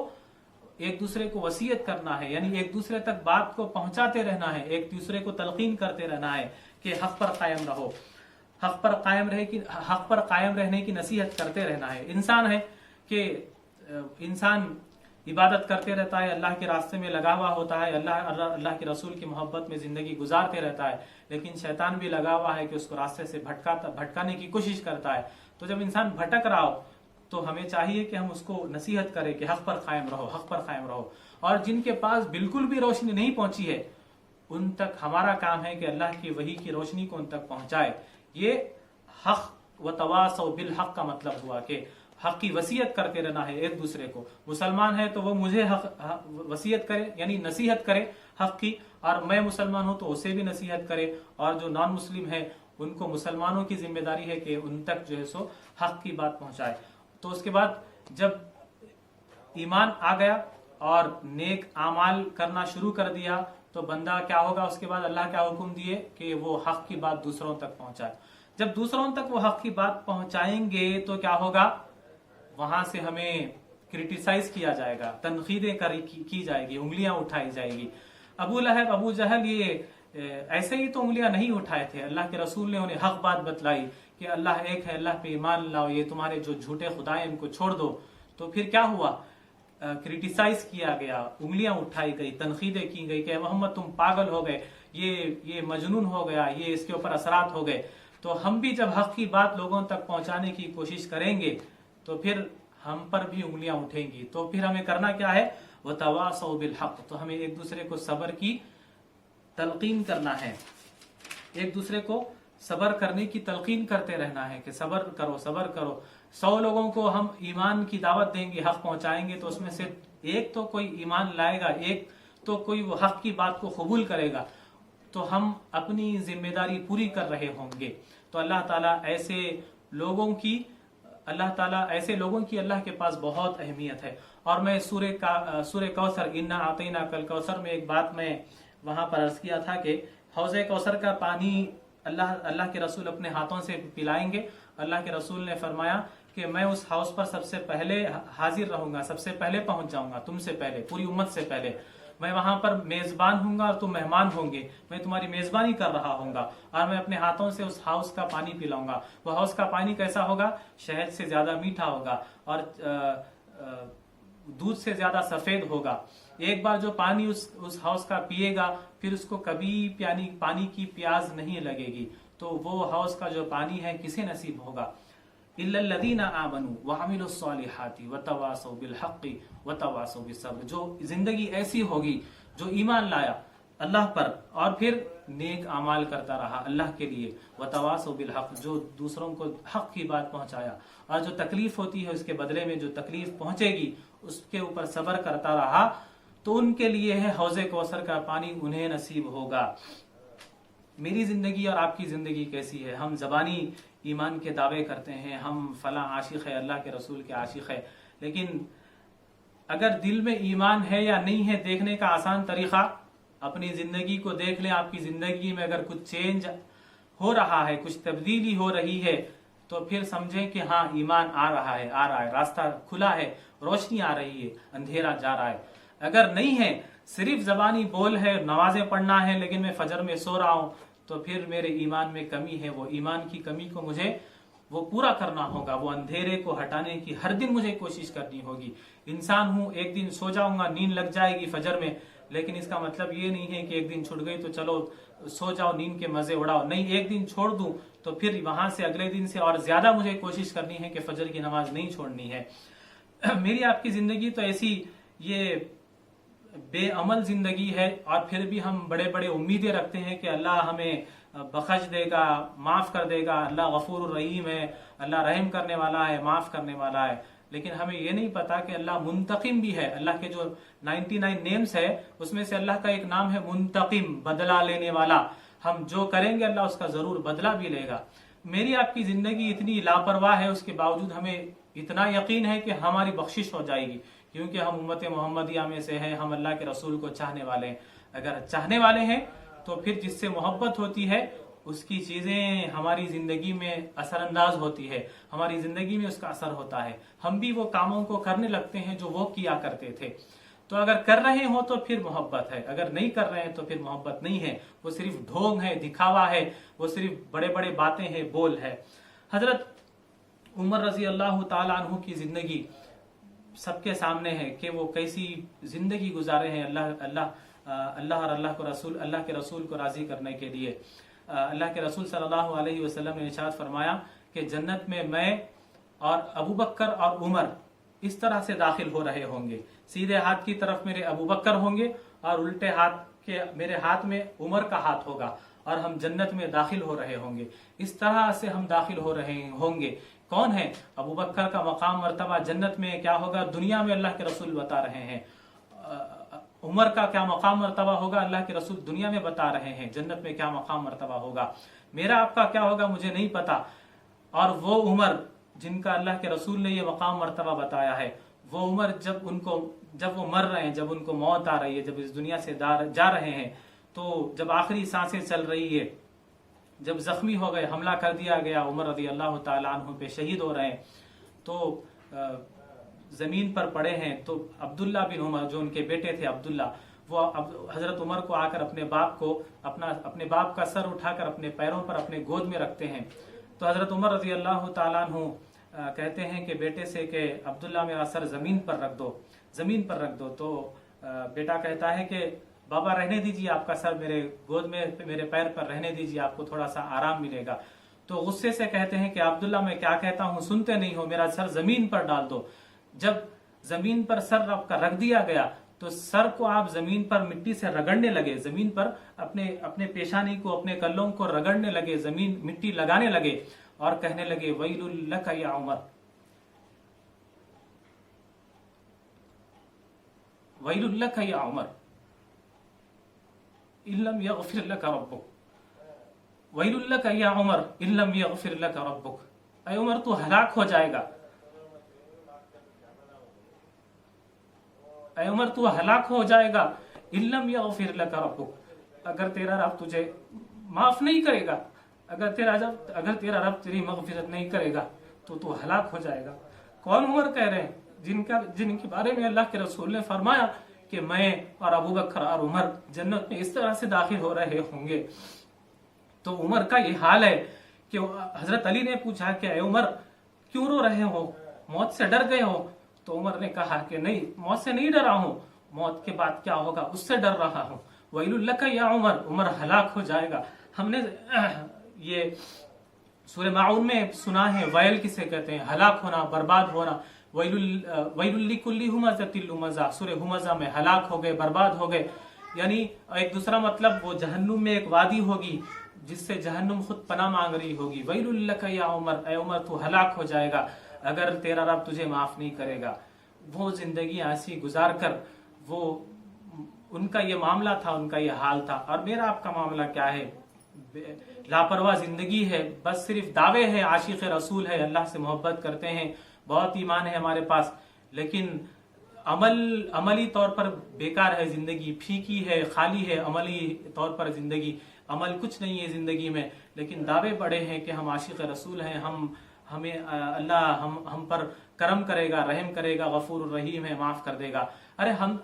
S1: ایک دوسرے کو وصیت کرنا ہے، یعنی ایک دوسرے تک بات کو پہنچاتے رہنا ہے، ایک دوسرے کو تلقین کرتے رہنا ہے کہ حق پر قائم رہو، حق پر قائم رہنے کی نصیحت کرتے رہنا ہے. انسان ہے کہ انسان عبادت کرتے رہتا ہے، اللہ کے راستے میں لگا ہوا ہوتا ہے، اللہ کے رسول کی محبت میں زندگی گزارتے رہتا ہے، لیکن شیطان بھی لگا ہوا ہے کہ اس کو راستے سے بھٹکانے کی کوشش کرتا ہے. تو جب انسان بھٹک رہا ہو تو ہمیں چاہیے کہ ہم اس کو نصیحت کریں کہ حق پر قائم رہو، حق پر قائم رہو. اور جن کے پاس بالکل بھی روشنی نہیں پہنچی ہے ان تک ہمارا کام ہے کہ اللہ کی وحی کی روشنی کو ان تک پہنچائے. یہ حق وتواصوا بالحق کا مطلب ہوا کہ حق کی وصیت کرتے رہنا ہے ایک دوسرے کو. مسلمان ہے تو وہ مجھے وصیت کرے، یعنی نصیحت کرے حق کی، اور میں مسلمان ہوں تو اسے بھی نصیحت کرے، اور جو نان مسلم ہے ان کو مسلمانوں کی ذمہ داری ہے کہ ان تک جو ہے سو حق کی بات پہنچائے. تو اس کے بعد جب ایمان آ گیا اور نیک اعمال کرنا شروع کر دیا تو بندہ کیا ہوگا؟ اس کے بعد اللہ کیا حکم دیے کہ وہ حق کی بات دوسروں تک پہنچائے. جب دوسروں تک وہ حق کی بات پہنچائیں گے تو کیا ہوگا؟ وہاں سے ہمیں کرٹیسائز کیا جائے گا، تنقیدیں کی جائے گی، انگلیاں اٹھائی جائے گی. ابو لہب، ابو جہل یہ ایسے ہی تو انگلیاں نہیں اٹھائے تھے، اللہ کے رسول نے انہیں حق بات بتلائی کہ اللہ ایک ہے، اللہ پہ ایمان لاؤ، یہ تمہارے جو جھوٹے خدا ہیں ان کو چھوڑ دو. تو پھر کیا ہوا؟ کرٹیسائز کیا گیا، انگلیاں اٹھائی گئی، تنقیدیں کی گئی کہ محمد تم پاگل ہو گئے، یہ مجنون ہو گیا، یہ اس کے اوپر اثرات ہو گئے. تو ہم بھی جب حق کی بات لوگوں تک پہنچانے کی کوشش کریں گے تو پھر ہم پر بھی انگلیاں اٹھیں گی. تو پھر ہمیں کرنا کیا ہے؟ وتواصوا بالحق. تو ہمیں ایک دوسرے کو صبر کی تلقین کرنا ہے، ایک دوسرے کو صبر کرنے کی تلقین کرتے رہنا ہے کہ صبر کرو، صبر کرو. 100 لوگوں کو ہم ایمان کی دعوت دیں گے، حق پہنچائیں گے، تو اس میں سے ایک تو کوئی ایمان لائے گا، ایک تو کوئی وہ حق کی بات کو قبول کرے گا، تو ہم اپنی ذمہ داری پوری کر رہے ہوں گے. تو اللہ تعالیٰ ایسے لوگوں کی اللہ کے پاس بہت اہمیت ہے. اور میں سورہ کوثر، انا اعطیناک الکوثر میں ایک بات میں وہاں پر عرض کیا تھا کہ حوض کوثر کا پانی اللہ کے رسول اپنے ہاتھوں سے پلائیں گے. اللہ کے رسول نے فرمایا کہ میں اس حوض پر سب سے پہلے حاضر رہوں گا، سب سے پہلے پہنچ جاؤں گا، تم سے پہلے، پوری امت سے پہلے. میں وہاں پر میزبان ہوں گا اور تم مہمان ہوں گے، میں تمہاری میزبانی کر رہا ہوں گا اور میں اپنے ہاتھوں سے اس حوض کا پانی پلاؤں گا. وہ حوض کا پانی کیسا ہوگا؟ شہد سے زیادہ میٹھا ہوگا اور دودھ سے زیادہ سفید ہوگا. ایک بار جو پانی اس حوض کا پیے گا پھر اس کو کبھی پانی کی پیاس نہیں لگے گی. تو وہ حوض کا جو پانی ہے کسے نصیب ہوگا؟ الا الذین آمنوا وعملوا الصالحات وتواصوا بالحق وتواصوا بالصبر. جو زندگی ایسی ہوگی جو ایمان لایا اللہ پر اور پھر نیک اعمال کرتا رہا اللہ کے لیے، وتواصوا بالحق، جو دوسروں کو حق کی بات پہنچایا، اور جو تکلیف ہوتی ہے اس کے بدلے میں جو تکلیف پہنچے گی اس کے اوپر صبر کرتا رہا، تو ان کے لیے ہے حوض کوثر کا پانی، انہیں نصیب ہوگا. میری زندگی اور آپ کی زندگی کیسی ہے؟ ہم زبانی ایمان کے دعوے کرتے ہیں، ہم فلاں عاشق ہے، اللہ کے رسول کے عاشق ہے، لیکن اگر دل میں ایمان ہے یا نہیں ہے دیکھنے کا آسان طریقہ، اپنی زندگی کو دیکھ لیں. آپ کی زندگی میں اگر کچھ چینج ہو رہا ہے، کچھ تبدیلی ہو رہی ہے، تو پھر سمجھیں کہ ہاں ایمان آ رہا ہے، راستہ کھلا ہے، روشنی آ رہی ہے، اندھیرا جا رہا ہے. اگر نہیں ہے، صرف زبانی بول ہے، نمازیں پڑھنا ہے، لیکن میں فجر میں سو رہا ہوں، تو پھر میرے ایمان میں کمی ہے. وہ ایمان کی کمی کو مجھے وہ پورا کرنا ہوگا، وہ اندھیرے کو ہٹانے کی ہر دن مجھے کوشش کرنی ہوگی. انسان ہوں، ایک دن سو جاؤں گا، نیند لگ جائے گی فجر میں، لیکن اس کا مطلب یہ نہیں ہے کہ ایک دن چھوٹ گئی تو چلو سو جاؤ، نیند کے مزے اڑاؤ. نہیں، ایک دن چھوڑ دوں تو پھر وہاں سے اگلے دن سے اور زیادہ مجھے کوشش کرنی ہے کہ فجر کی نماز نہیں چھوڑنی ہے. میری آپ کی زندگی تو ایسی یہ بے عمل زندگی ہے، اور پھر بھی ہم بڑے بڑے امیدیں رکھتے ہیں کہ اللہ ہمیں बख्श देगा, माफ़ कर देगा। अल्लाह गफूर रहीम है, अल्लाह रहम करने वाला है, माफ़ करने वाला है। लेकिन हमें ये नहीं पता कि अल्लाह मुंतकिम भी है। अल्लाह के जो 99 नेम्स है उसमें से अल्लाह का एक नाम है मुंतकिम, बदला लेने वाला। हम जो करेंगे अल्लाह उसका ज़रूर बदला भी लेगा। मेरी आपकी ज़िंदगी इतनी लापरवाह है, उसके बावजूद हमें इतना यकीन है कि हमारी बख्शिश हो जाएगी, क्योंकि हम उम्मत मोहम्मदिया में से हैं, हम अल्लाह के रसूल को चाहने वाले हैं। अगर चाहने वाले हैं तो फिर जिससे मोहब्बत होती है उसकी चीज़ें हमारी ज़िंदगी में असरअंदाज होती है, हमारी ज़िंदगी में उसका असर होता है। हम भी वो कामों को करने लगते हैं जो वो किया करते थे। तो अगर कर रहे हो तो फिर मोहब्बत है, अगर नहीं कर रहे हैं तो फिर मोहब्बत नहीं है। वो सिर्फ ढोंग है, दिखावा है, वो सिर्फ बड़े बड़े बातें हैं, बोल है। हजरत उमर रजी अल्लाह ताला अन्हु की ज़िंदगी सबके सामने है कि वो कैसी ज़िंदगी गुजारे हैं अल्लाह और अल्लाह के रसूल को राज़ी करने के लिए। अल्लाह के रसूल सल्लल्लाहु अलैहि वसल्लम ने इरशाद फरमाया कि जन्नत में मैं और अबू बकर और उमर इस तरह से दाखिल हो रहे होंगे, सीधे हाथ की तरफ मेरे अबू बकर होंगे और उल्टे हाथ के मेरे हाथ में उमर का हाथ होगा और हम जन्नत में दाखिल हो रहे होंगे। इस तरह से हम दाखिल हो रहे होंगे। कौन है? अबू बकर का मकाम मर्तबा जन्नत में क्या होगा, दुनिया में अल्लाह के रसूल बता रहे हैं। उमर का क्या मकाम मर्तबा होगा, अल्लाह के रसूल दुनिया में बता रहे हैं। जन्नत में क्या मकाम मर्तबा होगा, मेरा आपका क्या होगा मुझे नहीं पता। और वो उमर जिनका अल्लाह के रसूल ने ये मकाम मर्तबा बताया है, वो उमर जब वो मर रहे हैं, जब उनको मौत आ रही है, जब इस दुनिया से जा रहे हैं, तो जब आखिरी सांसें चल रही है, जब जख्मी हो गए, हमला कर दिया गया, उमर रज़ी अल्लाह ताला अन्हु पे शहीद हो रहे हैं, तो जमीन पर पड़े हैं। तो अब्दुल्ला बिन उमर जो उनके बेटे थे अब्दुल्ला, वो हजरत उमर को आकर अपने बाप का सर उठाकर अपने पैरों पर अपने गोद में रखते हैं। तो हजरत उमर रज़ी अल्लाह ताला अन्हु कहते हैं कि बेटे से कि अब्दुल्ला मेरा सर जमीन पर रख दो। तो बेटा कहता है कि बाबा रहने दीजिए, आपका सर मेरे गोद में मेरे पैर पर रहने दीजिए, आपको थोड़ा सा आराम मिलेगा। तो गुस्से से कहते हैं कि अब्दुल्ला मैं क्या कहता हूँ सुनते नहीं हो, मेरा सर जमीन पर डाल दो। जब जमीन पर सर आपका रख दिया गया तो सर को आप जमीन पर मिट्टी से रगड़ने लगे, जमीन पर अपने पेशानी को, अपने कल्लों को रगड़ने लगे, जमीन मिट्टी लगाने लगे और कहने लगे वैलुल लक या उमर, वैलुल लक या उमर इल्लम यगफिर लक रब्बुक, वैलुल लक या उमर इल्लम यगफिर लक रब्बुक। ऐ उमर तू हलाक हो जाएगा, ऐ उमर तू हलाक हो जाएगा, इल्लम यगफिर लक रब्बुक, अगर तेरा रब तुझे माफ नहीं करेगा, अगर तेरा रब तेरी मगफिरत नहीं करेगा तो तू हलाक हो जाएगा। कौन उमर कह रहे हैं जिनके बारे में अल्लाह के रसूल ने फरमाया कि मैं और अबू बकर और उमर जन्नत में इस तरह से दाखिल हो रहे होंगे। तो उमर का ये हाल है कि हजरत अली ने पूछा कि ऐ उमर क्यों रो रहे हो, मौत से डर गए हो? तो उमर ने कहा कि नहीं, मौत से नहीं डरा हूं, मौत के बाद क्या होगा उससे डर रहा हूं। वैलुल लक या उमर हलाक हो जाएगा। हमने ये सूरह माऊन में सुना है, वैल किसे कहते हैं, हलाक होना, बर्बाद होना। वैलुल लिकुल्ली हुमज़तिल लुमज़ा, सूरह हुमज़ा में हलाक हो गए, बर्बाद हो गए। यानी एक दूसरा मतलब वो जहन्नुम में एक वादी होगी जिससे जहन्नुम खुद पनाह मांग रही होगी। वैलुल लक या उमर, ऐ उमर तू हलाक हो जाएगा अगर तेरा रब तुझे माफ नहीं करेगा। वो जिंदगी ऐसी गुजार कर, वो उनका ये मामला था, उनका ये हाल था। और मेरा आपका मामला क्या है? लापरवाह जिंदगी है, बस सिर्फ दावे है, आशिक रसूल है, अल्लाह से मोहब्बत करते हैं, बहुत ईमान है हमारे पास, लेकिन अमली तौर पर बेकार है जिंदगी, फीकी है, खाली है अमली तौर पर जिंदगी, अमल कुछ नहीं है जिंदगी में। लेकिन दावे बड़े हैं कि हम आशिक रसूल हैं, हमें अल्लाह हम पर करम करेगा, रहम करेगा, गफूर रहीम है, माफ कर देगा। अरे हम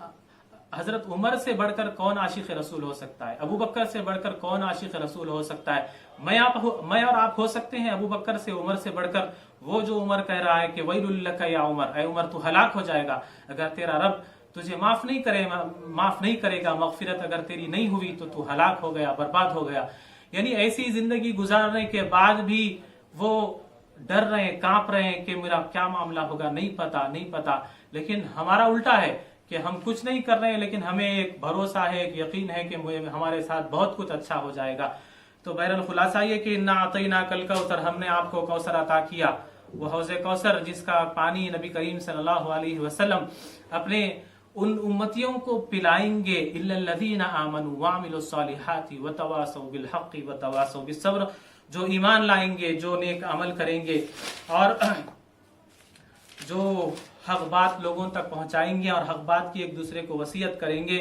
S1: हजरत उमर से बढ़कर कौन आशिक रसूल हो सकता है? अबू बकर से बढ़कर कौन आशिक रसूल हो सकता है? मैं और आप हो सकते हैं अबू बकर से, उमर से बढ़कर। वो जो उमर कह रहा है कि वैलुल लक या उमर, ऐ उमर तू हलाक हो जाएगा अगर तेरा रब तुझे माफ नहीं करेगा, मगफिरत अगर तेरी नहीं हुई तो तू हलाक हो गया, बर्बाद हो गया। यानी ऐसी जिंदगी गुजारने के बाद भी वो डर रहे हैं, कांप रहे हैं कि मेरा क्या मामला होगा, नहीं पता। लेकिन हमारा उल्टा है कि हम कुछ नहीं कर रहे हैं, लेकिन हमें एक भरोसा है, एक यकीन है कि हमारे साथ बहुत कुछ अच्छा हो जाएगा। تو بہرحال خلاصہ یہ کہ انا اعطیناک الکوثر، ہم نے آپ کو کوثر عطا کیا، وہ حوض کوثر جس کا پانی نبی کریم صلی اللہ علیہ وسلم اپنے ان امتیوں کو پلائیں گے، الا الذین آمنوا وعملوا الصالحات وتواصوا بالحق وتواصوا بالصبر، جو ایمان لائیں گے، جو نیک عمل کریں گے اور جو حق بات لوگوں تک پہنچائیں گے اور حق بات کی ایک دوسرے کو وصیت کریں گے،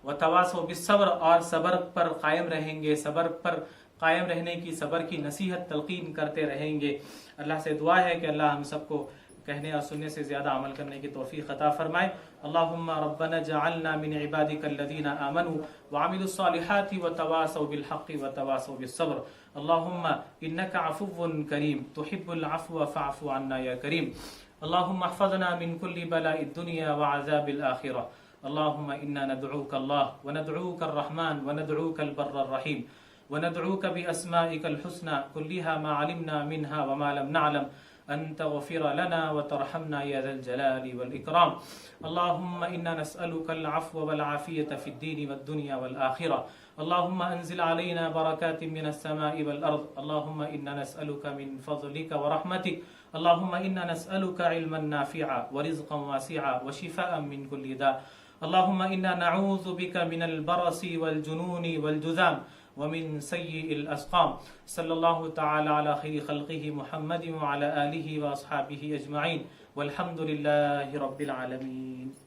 S1: وتواصوا بالصبر، اور صبر پر قائم رہیں گے، صبر پر قائم رہنے کی، صبر کی نصیحت تلقین کرتے رہیں گے۔ اللہ سے دعا ہے کہ اللہ ہم سب کو کہنے اور سننے سے زیادہ عمل کرنے کی توفیق عطا فرمائے۔ اللہم ربنا جعلنا من عبادک الذین آمنوا وعملوا الصالحات وتواصوا بالحق وتواصوا بالصبر۔ اللہم انک عفو کریم تحب العفو فاعف عنا یا کریم۔ اللہم احفظنا من كل بلاء الدنیا وعذاب الآخرہ۔ اللہم انا ندعوک اللہ وندعوک الرحمن وندعوک البر الرحیم وندعوك بأسمائك الحسنى كلها ما علمنا منها وما لم نعلم أن تغفر لنا وترحمنا يا ذا الجلال والإكرام۔ اللهم إنا نسألك العفو والعافية في الدين والدنيا والآخرة۔ اللهم أنزل علينا بركات من السماء والأرض۔ اللهم إنا نسألك من فضلك ورحمتك۔ اللهم إنا نسألك علما نافعا ورزقا واسعا وشفاء من كل داء۔ اللهم إنا نعوذ بك من البرص والجنون والجذام ومن سيء الأسقام۔ صلى الله تعالى على خير خلقه محمد وعلى آله وأصحابه أجمعين والحمد لله رب العالمين۔